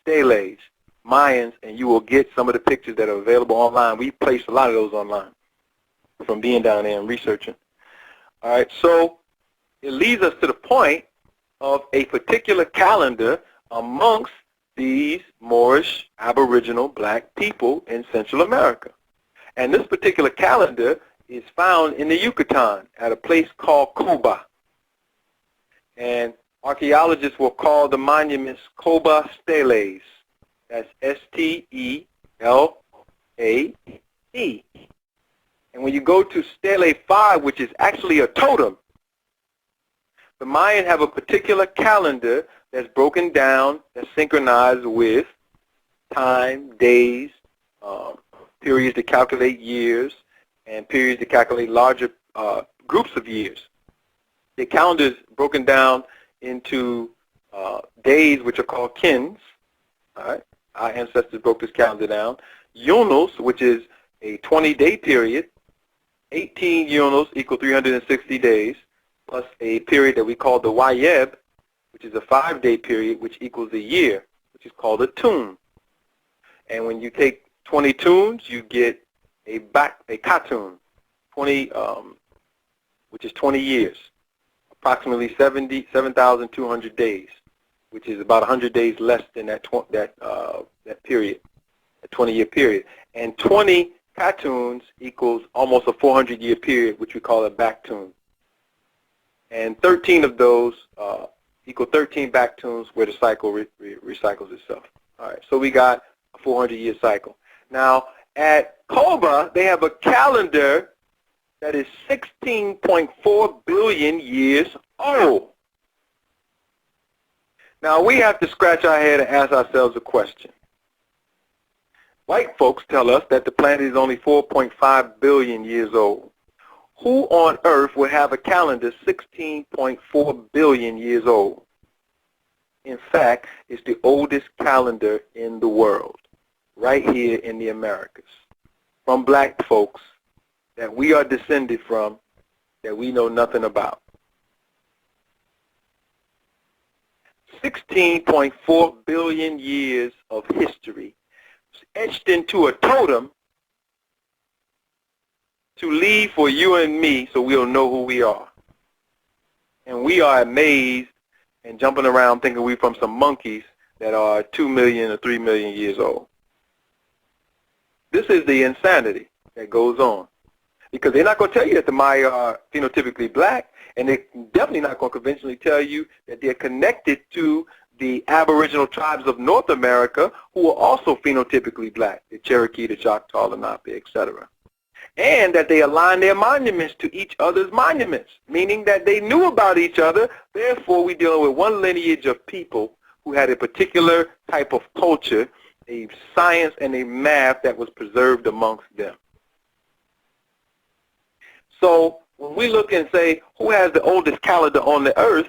steles, Mayans, and you will get some of the pictures that are available online. We placed a lot of those online from being down there and researching. All right, so it leads us to the point of a particular calendar amongst these Moorish Aboriginal black people in Central America. And this particular calendar is found in the Yucatan at a place called Coba. And archaeologists will call the monuments Coba steles. That's S-T-E-L-A-E. And when you go to Stele 5, which is actually a totem, the Mayan have a particular calendar that's broken down, that's synchronized with time, days, periods to calculate years, and periods to calculate larger groups of years. The calendar is broken down into days, which are called kins. All right, our ancestors broke this calendar down. Yunos, which is a 20-day period. 18 Yunos equal 360 days, plus a period that we call the Wayeb, which is a 5-day period, which equals a year, which is called a tune. And when you take 20 tunes, you get a katun, 20, which is 20 years, a approximately 7,200 days, which is about 100 days less than that period, a 20-year period. And 20 katuns equals almost a 400-year period, which we call a bakhtun. And 13 of those equal 13 bakthuns where the cycle recycles itself. All right, so we got a 400-year cycle. Now, at Koba, they have a calendar that is 16.4 billion years old. Now, we have to scratch our head and ask ourselves a question. White folks tell us that the planet is only 4.5 billion years old. Who on earth would have a calendar 16.4 billion years old? In fact, it's the oldest calendar in the world, right here in the Americas, from black folks that we are descended from, that we know nothing about. 16.4 billion years of history etched into a totem to leave for you and me so we'll know who we are. And we are amazed and jumping around thinking we're from some monkeys that are 2 million or 3 million years old. This is the insanity that goes on. Because they're not going to tell you that the Maya are phenotypically black, and they're definitely not going to conventionally tell you that they're connected to the Aboriginal tribes of North America who are also phenotypically black, the Cherokee, the Choctaw, the Lenape, etc. And that they align their monuments to each other's monuments, meaning that they knew about each other. Therefore, we're dealing with one lineage of people who had a particular type of culture, a science and a math that was preserved amongst them. So when we look and say, who has the oldest calendar on the earth,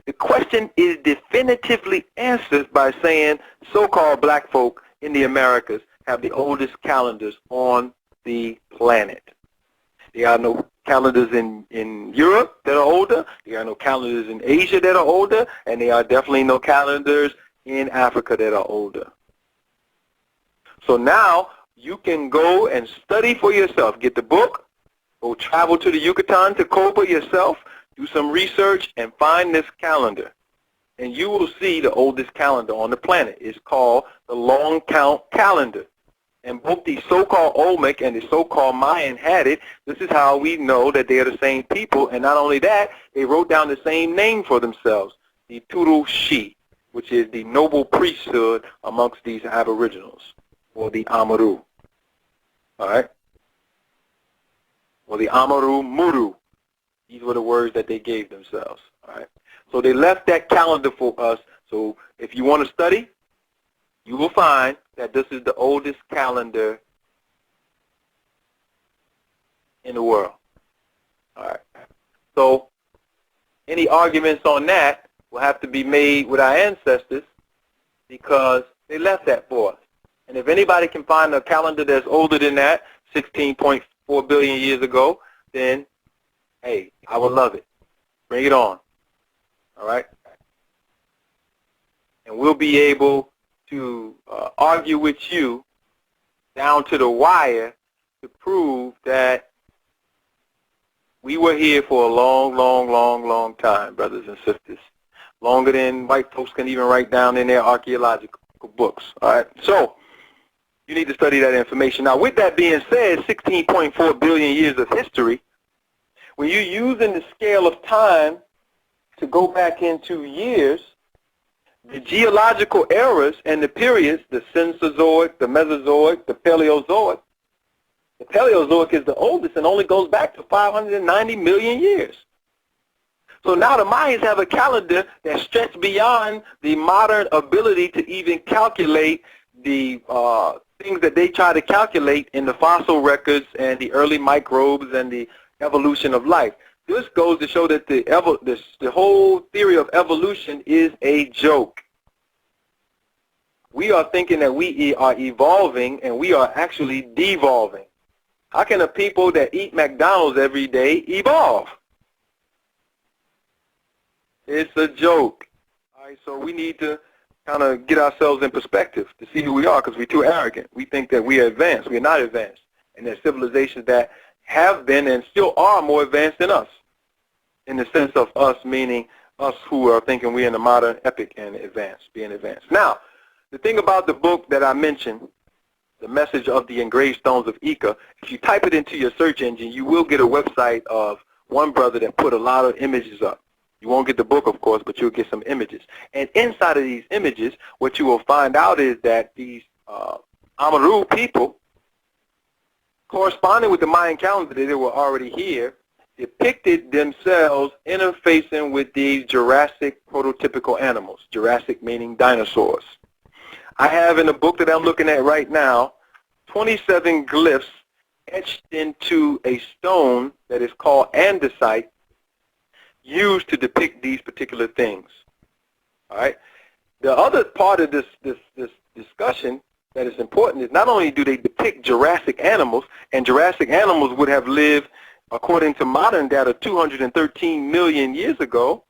the question is definitively answered by saying so-called black folk in the Americas have the oldest calendars on the planet. There are no calendars in Europe that are older, there are no calendars in Asia that are older, and there are definitely no calendars in Africa that are older. So now you can go and study for yourself. Get the book, go travel to the Yucatan, to Koba yourself, do some research, and find this calendar. And you will see the oldest calendar on the planet. It's called the Long Count Calendar. And both the so-called Olmec and the so-called Mayan had it. This is how we know that they are the same people. And not only that, they wrote down the same name for themselves, the Turushi, which is the noble priesthood amongst these Aboriginals, or the Amaru. All right? Or the Amaru Muru. These were the words that they gave themselves. All right? So they left that calendar for us. So if you want to study, you will find that this is the oldest calendar in the world. All right. So any arguments on that will have to be made with our ancestors because they left that for us. And if anybody can find a calendar that's older than that, 16.4 billion years ago, then, hey, I would love it. Bring it on. All right? And we'll be able to argue with you down to the wire to prove that we were here for a long, long, long, long time, brothers and sisters. Longer than white folks can even write down in their archaeological books. All right? So you need to study that information. Now, with that being said, 16.4 billion years of history, when you're using the scale of time to go back into years, the geological eras and the periods, the Cenozoic, the Mesozoic, the Paleozoic is the oldest and only goes back to 590 million years. So now the Mayans have a calendar that stretched beyond the modern ability to even calculate the things that they try to calculate in the fossil records and the early microbes and the evolution of life. This goes to show that the whole theory of evolution is a joke. We are thinking that we are evolving, and we are actually devolving. How can a people that eat McDonald's every day evolve? It's a joke. All right, so we need to kind of get ourselves in perspective to see who we are, because we're too arrogant. We think that we are advanced. We are not advanced. And there's civilizations that have been and still are more advanced than us. in the sense of us, meaning us who are thinking we're in the modern epic and being advanced. Now, the thing about the book that I mentioned, The Message of the Engraved Stones of Ica, if you type it into your search engine, you will get a website of one brother that put a lot of images up. You won't get the book, of course, but you'll get some images. And inside of these images, what you will find out is that these Amaru people, corresponding with the Mayan calendar that they were already here, depicted themselves interfacing with these Jurassic prototypical animals, Jurassic meaning dinosaurs. I have in the book that I'm looking at right now 27 glyphs etched into a stone that is called andesite, used to depict these particular things. All right. The other part of this discussion that is important is not only do they depict Jurassic animals, and Jurassic animals would have lived, according to modern data, 213 million years ago.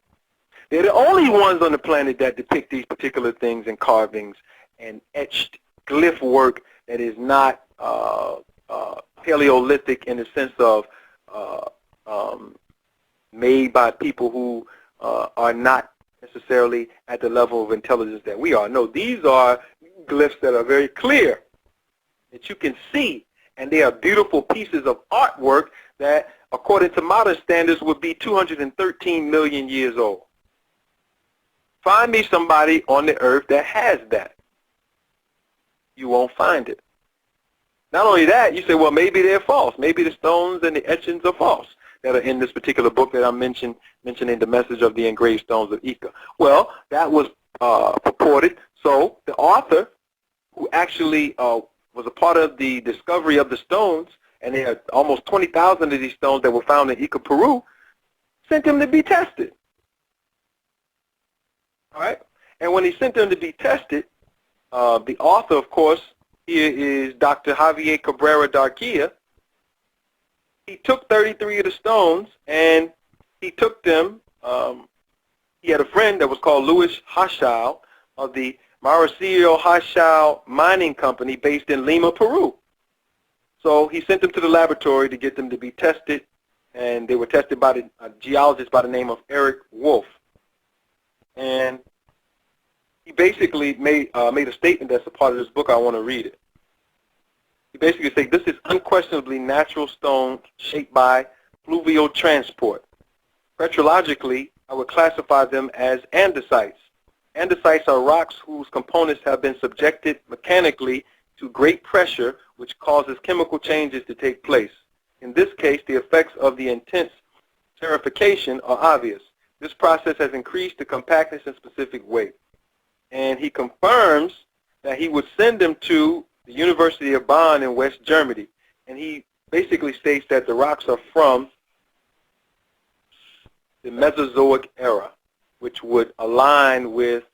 They're the only ones on the planet that depict these particular things in carvings and etched glyph work that is not Paleolithic in the sense of made by people who are not necessarily at the level of intelligence that we are. No, these are glyphs that are very clear, that you can see, and they are beautiful pieces of artwork that, according to modern standards, would be 213 million years old. Find me somebody on the earth that has that. You won't find it. Not only that, you say, well, maybe they're false. Maybe the stones and the etchings are false that are in this particular book that I'm mentioning, The Message of the Engraved Stones of Ica. Well, that was purported. So the author, who actually was a part of the discovery of the stones, and there are almost 20,000 of these stones that were found in Ica, Peru, sent them to be tested. All right? And when he sent them to be tested, the author, of course, here is Dr. Javier Cabrera Darquilla. He took 33 of the stones, and he took them. He had a friend that was called Louis Hachal of the Mauricio Hachal Mining Company based in Lima, Peru. So he sent them to the laboratory to get them to be tested, and they were tested by a geologist by the name of Eric Wolf. And he basically made a statement that's a part of this book. I want to read it. He basically said, this is unquestionably natural stone shaped by fluvial transport. Petrologically, I would classify them as andesites. Andesites are rocks whose components have been subjected mechanically to great pressure, which causes chemical changes to take place. In this case, the effects of the intense sterification are obvious. This process has increased the compactness and specific weight. And he confirms that he would send them to the University of Bonn in West Germany. And he basically states that the rocks are from the Mesozoic era, which would align with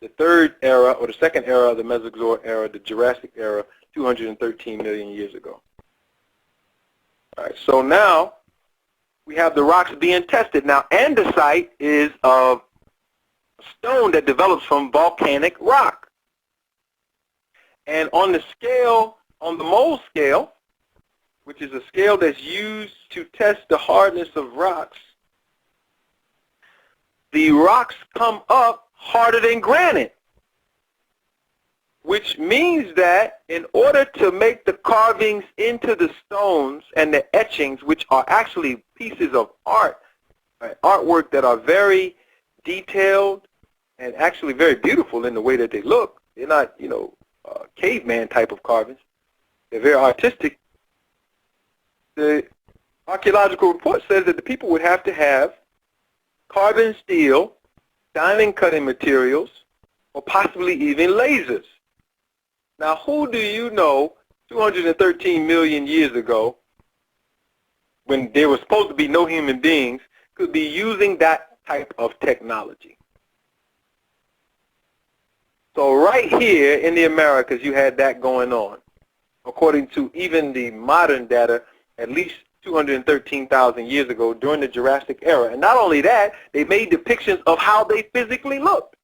the third era or the second era of the Mesozoic era, the Jurassic era, 213 million years ago. All right, so now we have the rocks being tested. Now, andesite is a stone that develops from volcanic rock. And on the scale, on the mole scale, which is a scale that's used to test the hardness of rocks, the rocks come up harder than granite, which means that in order to make the carvings into the stones and the etchings, which are actually pieces of art, artwork that are very detailed and actually very beautiful in the way that they look. They're not, caveman type of carvings. They're very artistic. The archaeological report says that the people would have to have carbon steel, diamond cutting materials, or possibly even lasers. Now, who do you know 213 million years ago, when there was supposed to be no human beings, could be using that type of technology? So right here in the Americas, you had that going on. According to even the modern data, at least 213,000 years ago during the Jurassic era. And not only that, they made depictions of how they physically looked.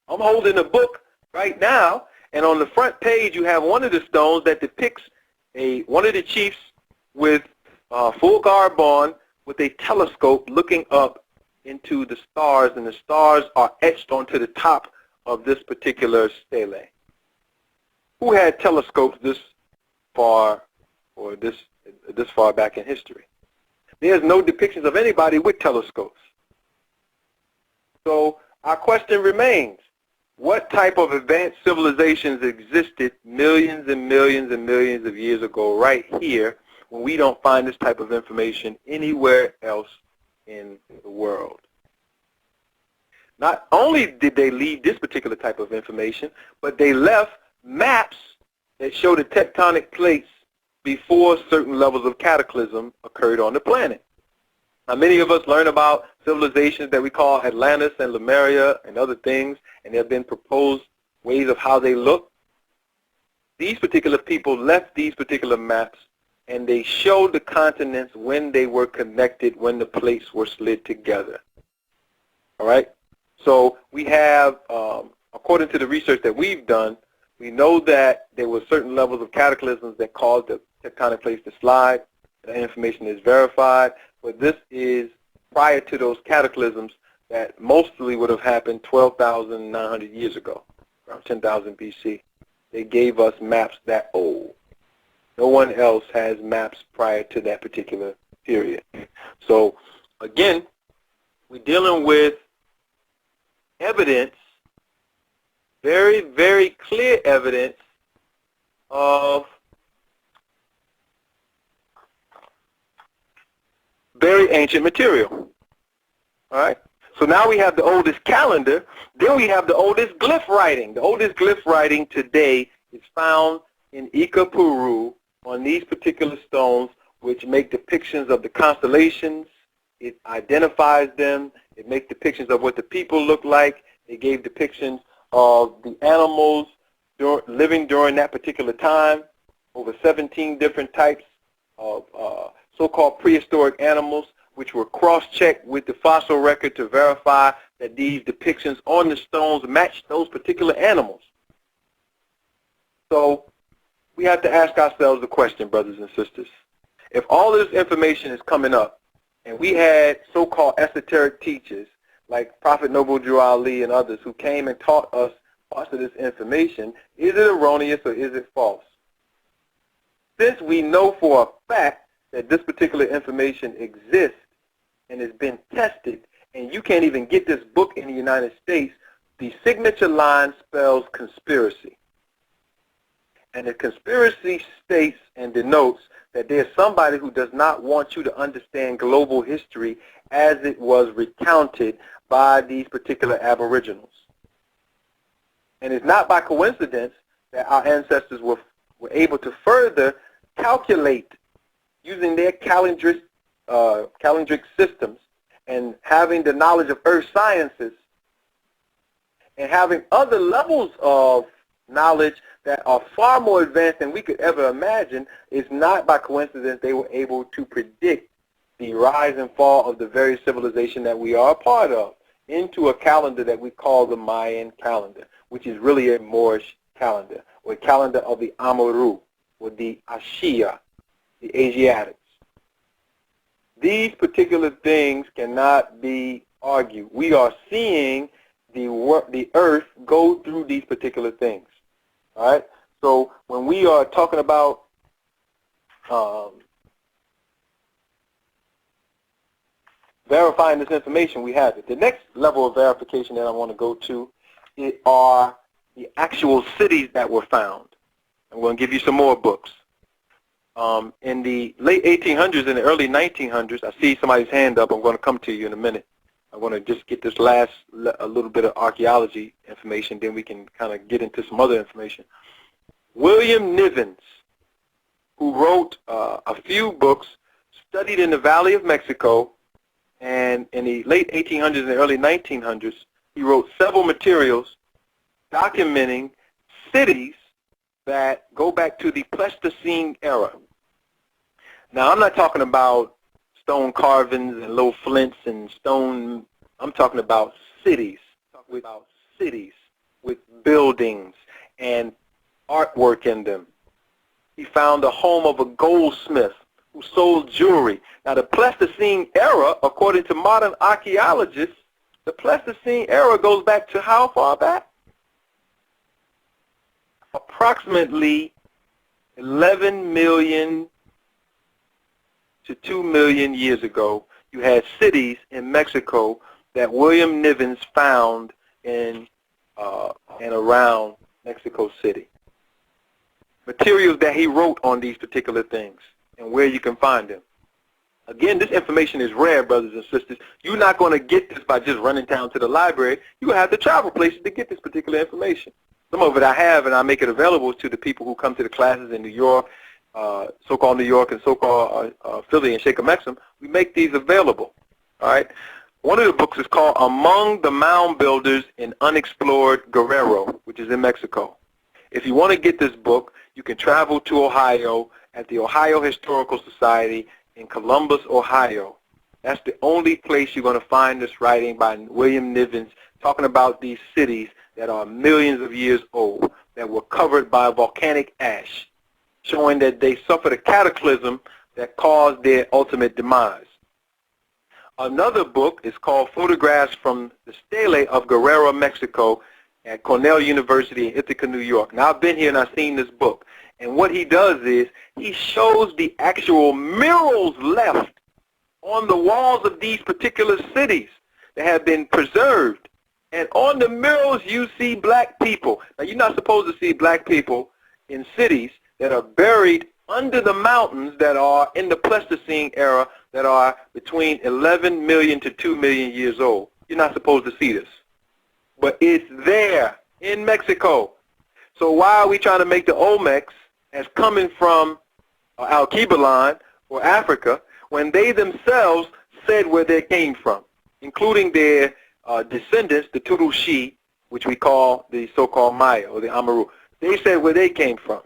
I'm holding a book right now, and on the front page you have one of the stones that depicts one of the chiefs with full garb on, with a telescope looking up into the stars, and the stars are etched onto the top of this particular stele. Who had telescopes this far, or this far back in history? There's no depictions of anybody with telescopes. So our question remains, what type of advanced civilizations existed millions and millions and millions of years ago right here when we don't find this type of information anywhere else in the world? Not only did they leave this particular type of information, but they left maps that show the tectonic plates before certain levels of cataclysm occurred on the planet. Now, many of us learn about civilizations that we call Atlantis and Lemuria and other things, and there have been proposed ways of how they look. These particular people left these particular maps, and they showed the continents when they were connected, when the plates were slid together. All right? So we have, according to the research that we've done, we know that there were certain levels of cataclysms that caused the tectonic plates to slide. That information is verified, but this is prior to those cataclysms that mostly would have happened 12,900 years ago, around 10,000 BC. They gave us maps that old. No one else has maps prior to that particular period. So again, we're dealing with evidence, very, very clear evidence of very ancient material. All right? So now we have the oldest calendar. Then we have the oldest glyph writing. The oldest glyph writing today is found in Ica, Peru, on these particular stones, which make depictions of the constellations. It identifies them. It makes depictions of what the people look like. It gave depictions of the animals living during that particular time, over 17 different types of so-called prehistoric animals, which were cross-checked with the fossil record to verify that these depictions on the stones match those particular animals. So we have to ask ourselves the question, brothers and sisters. If all of this information is coming up, and we had so-called esoteric teachers like Prophet Noble Drew Ali and others who came and taught us parts of this information, is it erroneous or is it false? Since we know for a fact that this particular information exists and has been tested, and you can't even get this book in the United States, the signature line spells conspiracy. And the conspiracy states and denotes that there's somebody who does not want you to understand global history as it was recounted by these particular Aboriginals. And it's not by coincidence that our ancestors were able to further calculate using their calendric systems and having the knowledge of earth sciences and having other levels of knowledge that are far more advanced than we could ever imagine. Is not by coincidence they were able to predict the rise and fall of the very civilization that we are a part of into a calendar that we call the Mayan calendar, which is really a Moorish calendar, or a calendar of the Amaru, or the Ashia, the Asiatics. These particular things cannot be argued. We are seeing the earth go through these particular things. All right? So when we are talking about verifying this information, we have it. The next level of verification that I want to go to are the actual cities that were found. I'm going to give you some more books. In the late 1800s and the early 1900s, I see somebody's hand up. I'm going to come to you in a minute. I want to just get this last a little bit of archaeology information, then we can kind of get into some other information. William Nivens, who wrote a few books, studied in the Valley of Mexico, and in the late 1800s and the early 1900s, he wrote several materials documenting cities that go back to the pleistocene era. Now, I'm not talking about stone carvings and little flints and stone. I'm talking about cities. With buildings and artwork in them. He found the home of a goldsmith who sold jewelry. Now, the Pleistocene era, according to modern archaeologists, the Pleistocene era goes back to how far back? Approximately 11 million to 2 million years ago. You had cities in Mexico that William Nivens found in and around Mexico City. Materials that he wrote on these particular things and where you can find them. Again, this information is rare, brothers and sisters. You're not going to get this by just running down to the library. You have to travel places to get this particular information. Some of it I have, and I make it available to the people who come to the classes in New York, so-called New York and so-called Philly and Shaker Maxim. We make these available. All right. One of the books is called Among the Mound Builders in Unexplored Guerrero, which is in Mexico. If you want to get this book, you can travel to Ohio at the Ohio Historical Society in Columbus, Ohio. That's the only place you're going to find this writing by William Nivens talking about these cities that are millions of years old, that were covered by volcanic ash, showing that they suffered a cataclysm that caused their ultimate demise. Another book is called Photographs from the Stele of Guerrero, Mexico at Cornell University in Ithaca, New York. Now, I've been here and I've seen this book. And what he does is he shows the actual murals left on the walls of these particular cities that have been preserved. And on the murals, you see black people. Now, you're not supposed to see black people in cities that are buried under the mountains that are in the Pleistocene era that are between 11 million to 2 million years old. You're not supposed to see this. But it's there in Mexico. So why are we trying to make the Olmecs as coming from Alkebulan or Africa when they themselves said where they came from, including their descendants, the Turushi, which we call the so-called Maya or the Amaru. They said where they came from.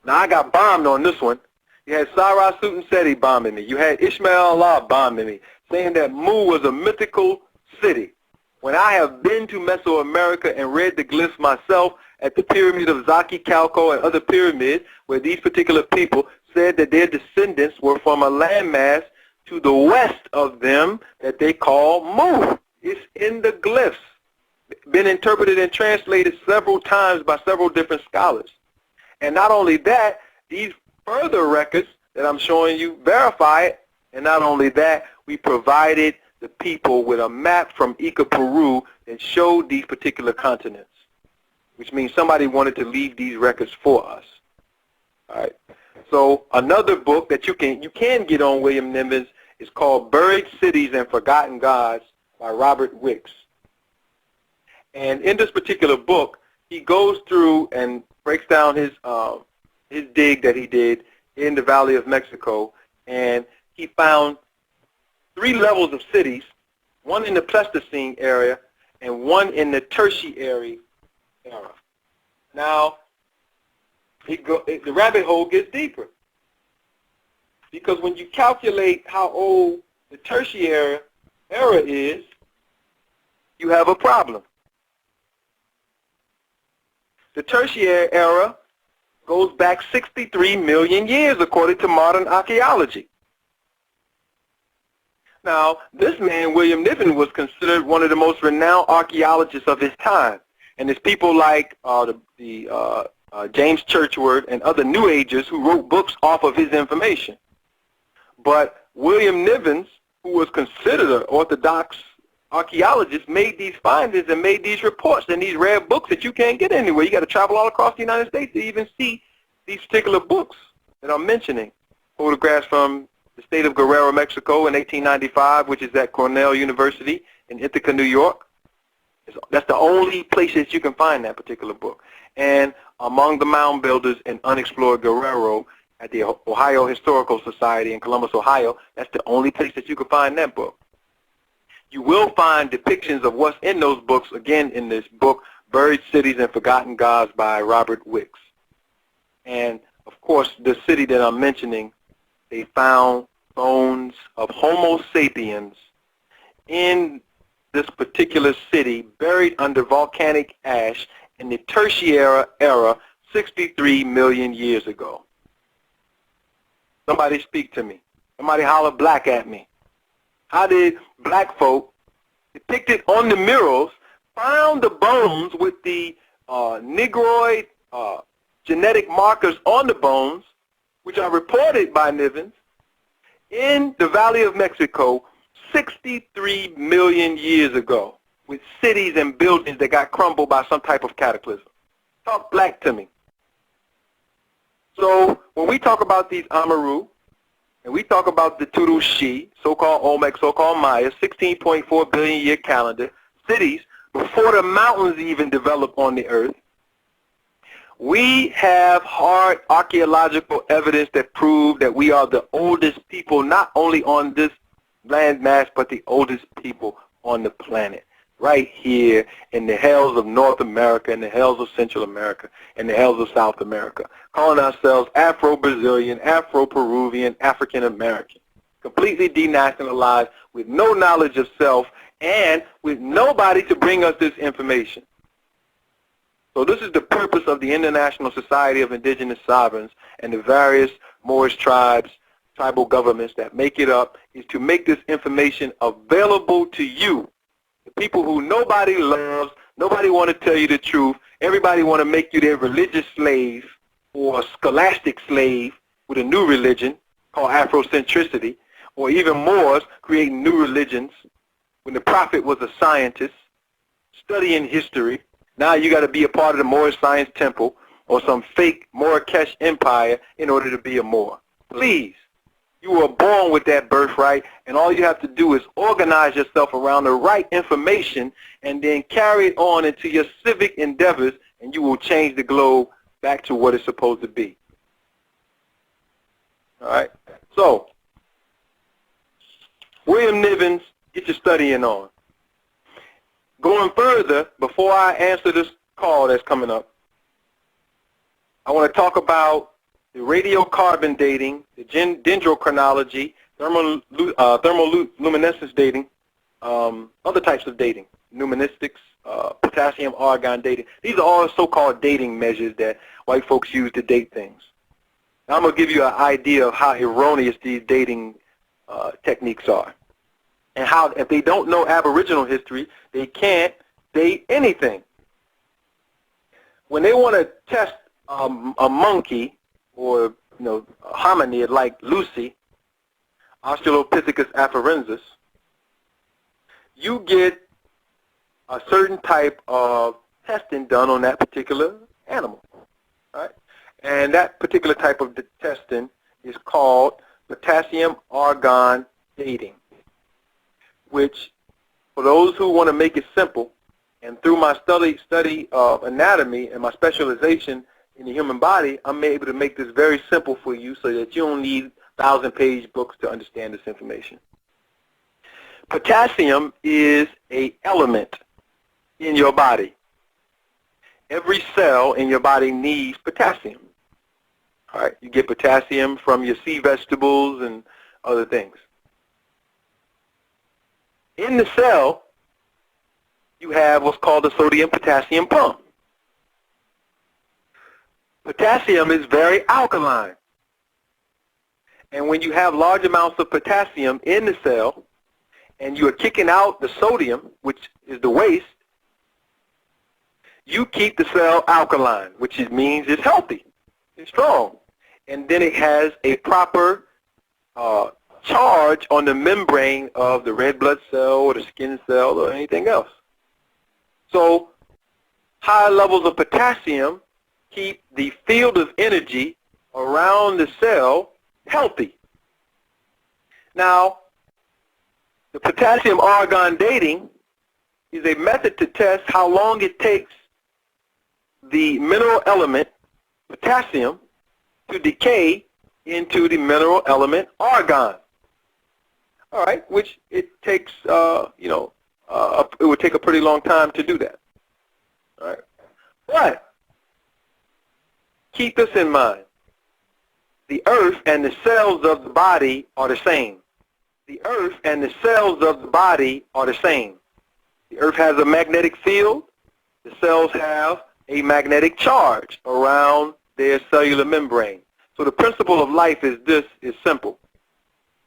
Now, I got bombed on this one. You had Sarah Sutanseti bombing me. You had Ishmael Allah bombing me, saying that Mu was a mythical city. When I have been to Mesoamerica and read the glyphs myself at the pyramid of Zaki Calco and other pyramids, where these particular people said that their descendants were from a landmass to the west of them that they call Mu. It's in the glyphs, been interpreted and translated several times by several different scholars. And not only that, these further records that I'm showing you verify it. And not only that, we provided the people with a map from Ica, Peru that showed these particular continents, which means somebody wanted to leave these records for us. All right. So another book that you can get on William Nivens is called Buried Cities and Forgotten Gods by Robert Wicks. And in this particular book, he goes through and breaks down his dig that he did in the Valley of Mexico, and he found 3 levels of cities, one in the Pleistocene area and one in the Tertiary era. Now, the rabbit hole gets deeper, because when you calculate how old the Tertiary era is, you have a problem. The Tertiary era goes back 63 million years according to modern archaeology. Now, this man, William Nivens, was considered one of the most renowned archaeologists of his time. And there's people like James Churchward and other New Agers who wrote books off of his information. But William Nivens, who was considered an orthodox archaeologist, made these findings and made these reports in these rare books that you can't get anywhere. You got to travel all across the United States to even see these particular books that I'm mentioning. Photographs from the state of Guerrero, Mexico in 1895, which is at Cornell University in Ithaca, New York. That's the only place that you can find that particular book. And Among the Mound Builders in Unexplored Guerrero at the Ohio Historical Society in Columbus, Ohio, that's the only place that you can find that book. You will find depictions of what's in those books, again, in this book, Buried Cities and Forgotten Gods by Robert Wicks. And, of course, the city that I'm mentioning, they found bones of Homo sapiens in this particular city, buried under volcanic ash in the Tertiary era 63 million years ago. Somebody speak to me. Somebody holler black at me. How did black folk depicted on the murals found the bones with the negroid genetic markers on the bones, which are reported by Nivens, in the Valley of Mexico 63 million years ago, with cities and buildings that got crumbled by some type of cataclysm? Talk black to me. So when we talk about these Amaru, and we talk about the Turushi, so-called Olmec, so-called Maya, 16.4 billion year calendar, cities before the mountains even developed on the earth, we have hard archaeological evidence that prove that we are the oldest people, not only on this landmass, but the oldest people on the planet, right here in the hells of North America, in the hells of Central America, and the hells of South America, calling ourselves Afro-Brazilian, Afro-Peruvian, African-American, completely denationalized, with no knowledge of self, and with nobody to bring us this information. So this is the purpose of the International Society of Indigenous Sovereigns and the various Moorish tribes, tribal governments that make it up, is to make this information available to you, the people who nobody loves, nobody want to tell you the truth, everybody want to make you their religious slave or scholastic slave with a new religion called Afrocentricity, or even Moors creating new religions when the prophet was a scientist studying history. Now you got to be a part of the Moorish Science Temple or some fake Marrakesh empire in order to be a Moor. Please, you were born with that birthright, and all you have to do is organize yourself around the right information and then carry it on into your civic endeavors, and you will change the globe back to what it's supposed to be. All right? So, William Nivens, get your studying on. Going further, before I answer this call that's coming up, I want to talk about the radiocarbon dating, the dendrochronology, thermoluminescence dating, other types of dating, pneumonistics, potassium argon dating. These are all so-called dating measures that white folks use to date things. Now I'm going to give you an idea of how erroneous these dating techniques are, and how if they don't know Aboriginal history, they can't date anything. When they want to test a monkey or a hominid like Lucy, Australopithecus afarensis, you get a certain type of testing done on that particular animal, right? And that particular type of testing is called potassium argon dating, which, for those who want to make it simple, and through my study of anatomy and my specialization in the human body, I'm able to make this very simple for you so that you don't need 1,000-page books to understand this information. Potassium is an element in your body. Every cell in your body needs potassium. All right, you get potassium from your sea vegetables and other things. In the cell, you have what's called the sodium-potassium pump. Potassium is very alkaline. And when you have large amounts of potassium in the cell, and you are kicking out the sodium, which is the waste, you keep the cell alkaline, which means it's healthy, it's strong. And then it has a proper charge on the membrane of the red blood cell or the skin cell or anything else. So high levels of potassium keep the field of energy around the cell healthy. Now, the potassium argon dating is a method to test how long it takes the mineral element potassium to decay into the mineral element argon. All right, which it takes, it would take a pretty long time to do that. All right, but keep this in mind. The earth and the cells of the body are the same. The earth and the cells of the body are the same. The earth has a magnetic field. The cells have a magnetic charge around their cellular membrane. So the principle of life is simple.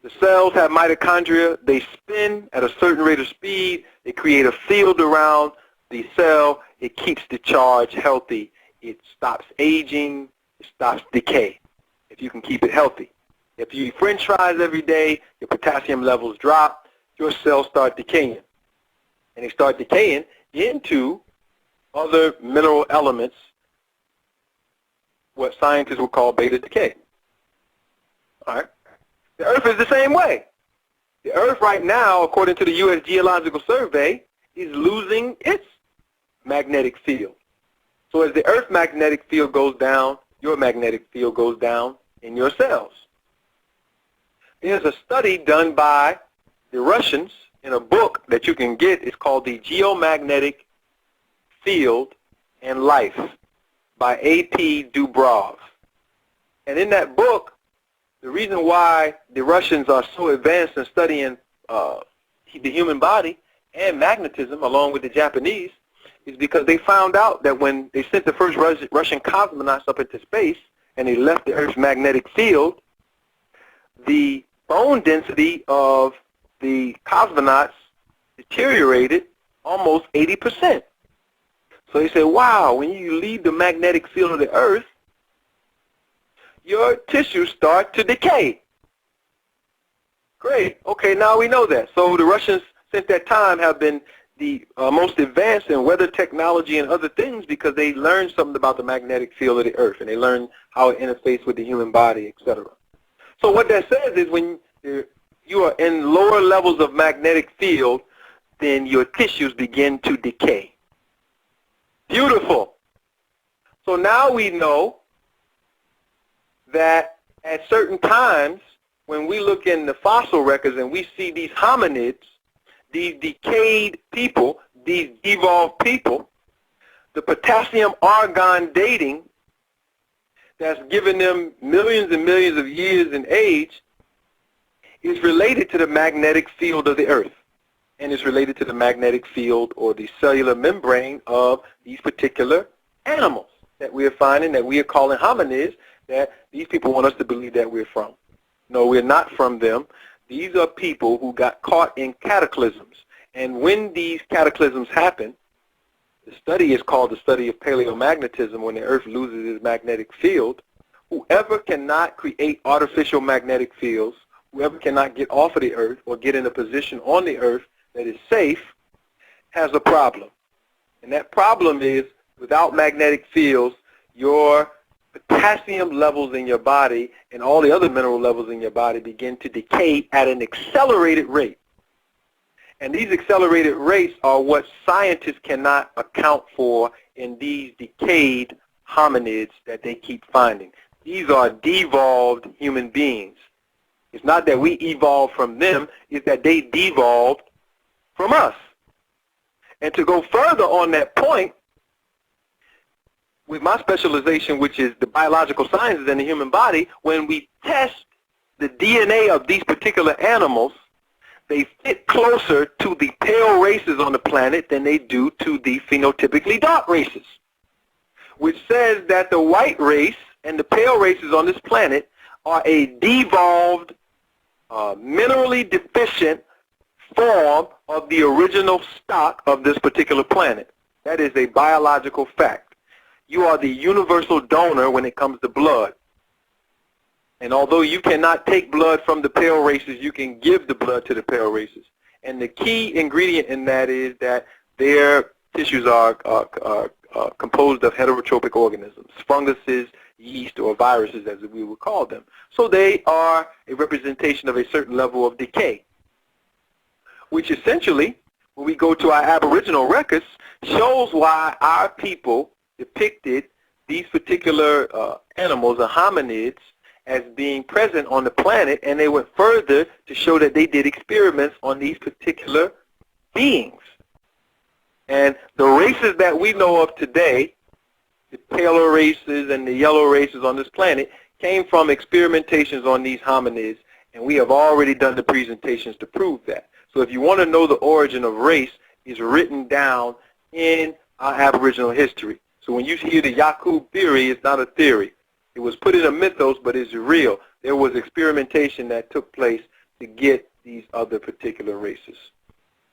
The cells have mitochondria. They spin at a certain rate of speed. They create a field around the cell. It keeps the charge healthy. It stops aging. It stops decay, if you can keep it healthy. If you eat French fries every day, your potassium levels drop, your cells start decaying. And they start decaying into other mineral elements, what scientists would call beta decay. All right. The Earth is the same way. The Earth right now, according to the U.S. Geological Survey, is losing its magnetic field. So as the Earth's magnetic field goes down, your magnetic field goes down in your cells. There's a study done by the Russians in a book that you can get. It's called The Geomagnetic Field and Life by A.P. Dubrov. And in that book, the reason why the Russians are so advanced in studying the human body and magnetism along with the Japanese is because they found out that when they sent the first Russian cosmonauts up into space and they left the Earth's magnetic field, the bone density of the cosmonauts deteriorated almost 80%. So they said, wow, when you leave the magnetic field of the Earth, your tissues start to decay. Great. Okay, now we know that. So the Russians, since that time, have been the most advanced in weather technology and other things because they learned something about the magnetic field of the Earth, and they learned how it interfaces with the human body, etc. So what that says is when you are in lower levels of magnetic field, then your tissues begin to decay. Beautiful. So now we know that at certain times when we look in the fossil records and we see these hominids, these decayed people, these devolved people, the potassium-argon dating that's given them millions and millions of years in age is related to the magnetic field of the Earth, and is related to the magnetic field or the cellular membrane of these particular animals that we are finding, that we are calling hominids, that these people want us to believe that we're from. No, we're not from them. These are people who got caught in cataclysms. And when these cataclysms happen, the study is called the study of paleomagnetism, when the Earth loses its magnetic field. Whoever cannot create artificial magnetic fields, whoever cannot get off of the Earth or get in a position on the Earth that is safe, has a problem. And that problem is, without magnetic fields, your potassium levels in your body and all the other mineral levels in your body begin to decay at an accelerated rate. And these accelerated rates are what scientists cannot account for in these decayed hominids that they keep finding. These are devolved human beings. It's not that we evolved from them, it's that they devolved from us. And to go further on that point, with my specialization, which is the biological sciences and the human body, when we test the DNA of these particular animals, they fit closer to the pale races on the planet than they do to the phenotypically dark races, which says that the white race and the pale races on this planet are a devolved, minerally deficient form of the original stock of this particular planet. That is a biological fact. You are the universal donor when it comes to blood. And although you cannot take blood from the pale races, you can give the blood to the pale races. And the key ingredient in that is that their tissues are composed of heterotrophic organisms, funguses, yeast, or viruses, as we would call them. So they are a representation of a certain level of decay, which essentially, when we go to our Aboriginal records, shows why our people depicted these particular animals, or hominids, as being present on the planet, and they went further to show that they did experiments on these particular beings. And the races that we know of today, the paler races and the yellow races on this planet, came from experimentations on these hominids, and we have already done the presentations to prove that. So if you want to know the origin of race, it's written down in our Aboriginal history. So when you hear the Yakub theory, it's not a theory. It was put in a mythos, but it's real. There was experimentation that took place to get these other particular races,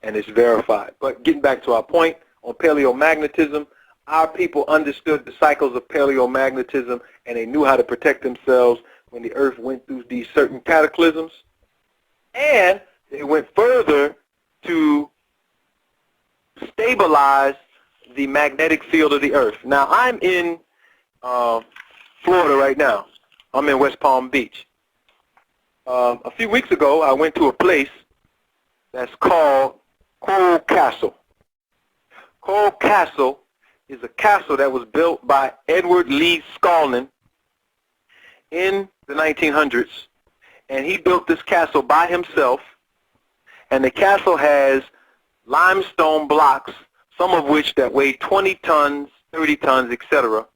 and it's verified. But getting back to our point on paleomagnetism, our people understood the cycles of paleomagnetism, and they knew how to protect themselves when the Earth went through these certain cataclysms. And they went further to stabilize the magnetic field of the Earth. Now, I'm in Florida right now. I'm in West Palm Beach. A few weeks ago, I went to a place that's called Coral Castle. Coral Castle is a castle that was built by Edward Lee Scullin in the 1900s. And he built this castle by himself. And the castle has limestone blocks, some of which that weigh 20 tons, 30 tons, etc.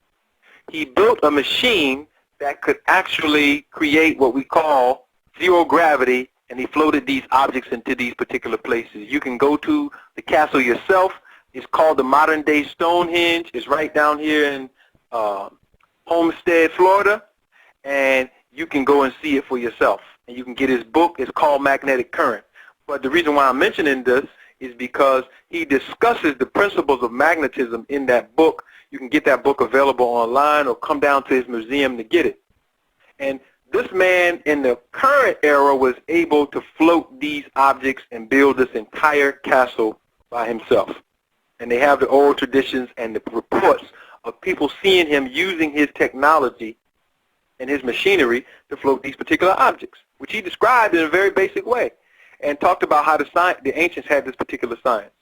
He built a machine that could actually create what we call zero gravity, and he floated these objects into these particular places. You can go to the castle yourself. It's called the modern-day Stonehenge. It's right down here in Homestead, Florida, and you can go and see it for yourself. And you can get his book. It's called Magnetic Current. But the reason why I'm mentioning this is because he discusses the principles of magnetism in that book. You can get that book available online or come down to his museum to get it. And this man in the current era was able to float these objects and build this entire castle by himself. And they have the oral traditions and the reports of people seeing him using his technology and his machinery to float these particular objects, which he described in a very basic way and talked about how the ancients had this particular science.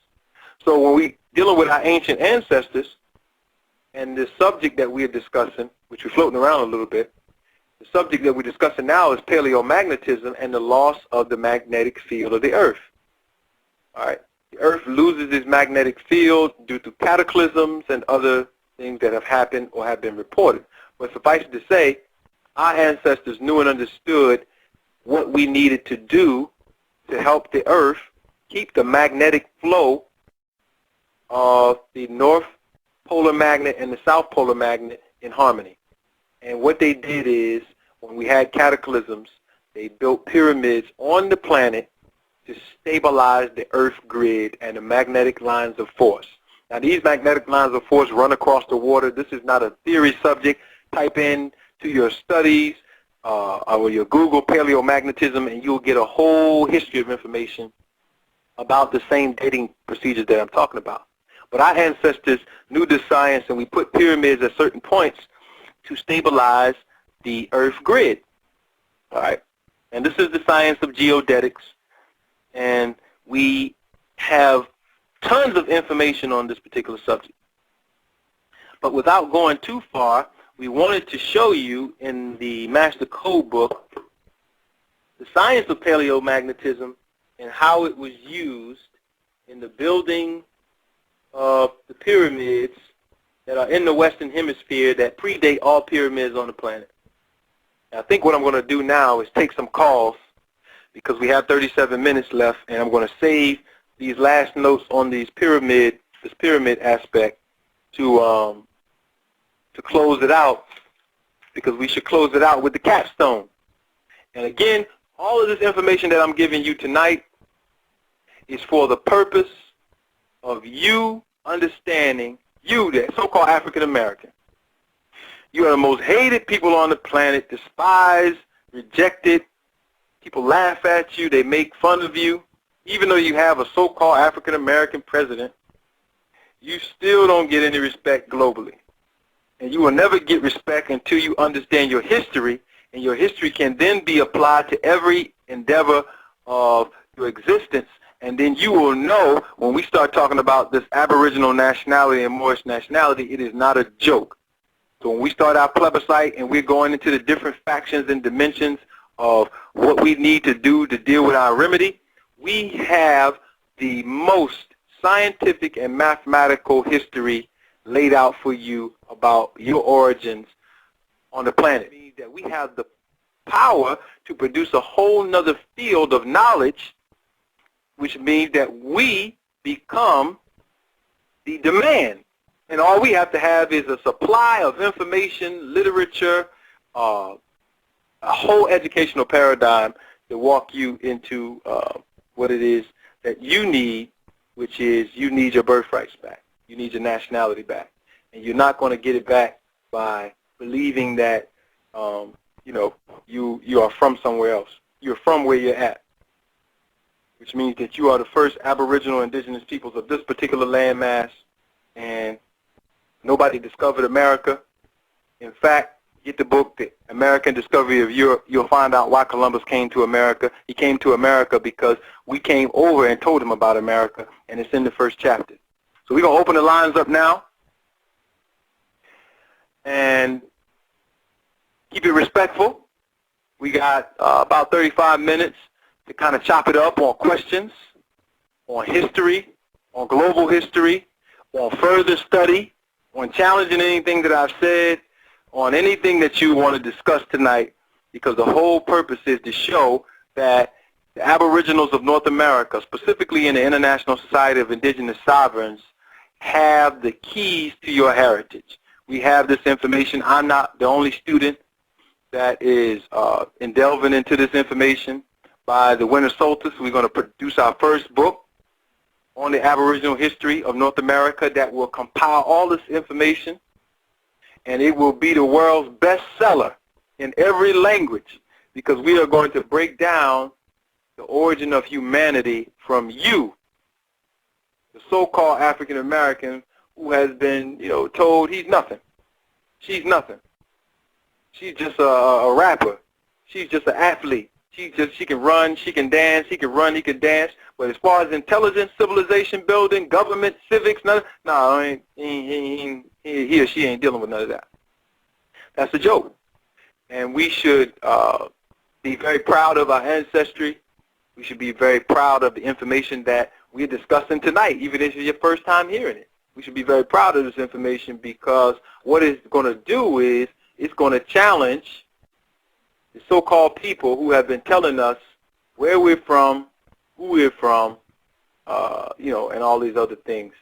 So when we dealing with our ancient ancestors and the subject that we are discussing, which we're floating around a little bit, the subject that we're discussing now is paleomagnetism and the loss of the magnetic field of the Earth. All right. The Earth loses its magnetic field due to cataclysms and other things that have happened or have been reported. But suffice it to say, our ancestors knew and understood what we needed to do to help the Earth keep the magnetic flow of the North Polar Magnet and the South Polar Magnet in harmony. And what they did is, when we had cataclysms, they built pyramids on the planet to stabilize the Earth grid and the magnetic lines of force. Now, these magnetic lines of force run across the water. This is not a theory subject. Type in to your studies or your Google paleomagnetism, and you'll get a whole history of information about the same dating procedures that I'm talking about. But our ancestors knew this science, and we put pyramids at certain points to stabilize the Earth grid. All right? And this is the science of geodetics, and we have tons of information on this particular subject. But without going too far, we wanted to show you in the Master Code book the science of paleomagnetism and how it was used in the building of the pyramids that are in the Western Hemisphere that predate all pyramids on the planet. Now, I think what I'm going to do now is take some calls because we have 37 minutes left, and I'm going to save these last notes on this pyramid aspect to close it out, because we should close it out with the capstone. And again, all of this information that I'm giving you tonight is for the purpose of you understanding, you, the so-called African American. You are the most hated people on the planet, despised, rejected. People laugh at you, they make fun of you. Even though you have a so-called African American president, you still don't get any respect globally. And you will never get respect until you understand your history, and your history can then be applied to every endeavor of your existence. And then you will know when we start talking about this Aboriginal nationality and Moorish nationality, it is not a joke. So when we start our plebiscite and we're going into the different factions and dimensions of what we need to do to deal with our remedy, we have the most scientific and mathematical history laid out for you about your origins on the planet. It means that we have the power to produce a whole nother field of knowledge, which means that we become the demand. And all we have to have is a supply of information, literature, a whole educational paradigm to walk you into what it is that you need, which is you need your birthrights back. You need your nationality back. And you're not going to get it back by believing that, you know, you are from somewhere else. You're from where you're at, which means that you are the first Aboriginal indigenous peoples of this particular landmass, and nobody discovered America. In fact, get the book, The American Discovery of Europe. You'll find out why Columbus came to America. He came to America because we came over and told him about America, and it's in the first chapter. So we're going to open the lines up now and keep it respectful. We got about 35 minutes to kind of chop it up on questions, on history, on global history, on further study, on challenging anything that I've said, on anything that you want to discuss tonight, because the whole purpose is to show that the Aboriginals of North America, specifically in the International Society of Indigenous Sovereigns, have the keys to your heritage. We have this information. I'm not the only student that is delving into this information. By the winter solstice, we're going to produce our first book on the Aboriginal history of North America that will compile all this information, and it will be the world's bestseller in every language, because we are going to break down the origin of humanity from you, the so-called African American who has been, you know, told he's nothing. She's nothing. She's just a rapper. She's just an athlete. She can run, she can dance, he can run, he can dance. But as far as intelligence, civilization building, government, civics, he or she ain't dealing with none of that. That's a joke. And we should be very proud of our ancestry. We should be very proud of the information that we're discussing tonight, even if it's your first time hearing it. We should be very proud of this information, because what it's going to do is it's going to challenge the so-called people who have been telling us where we're from, who we're from, you know, and all these other things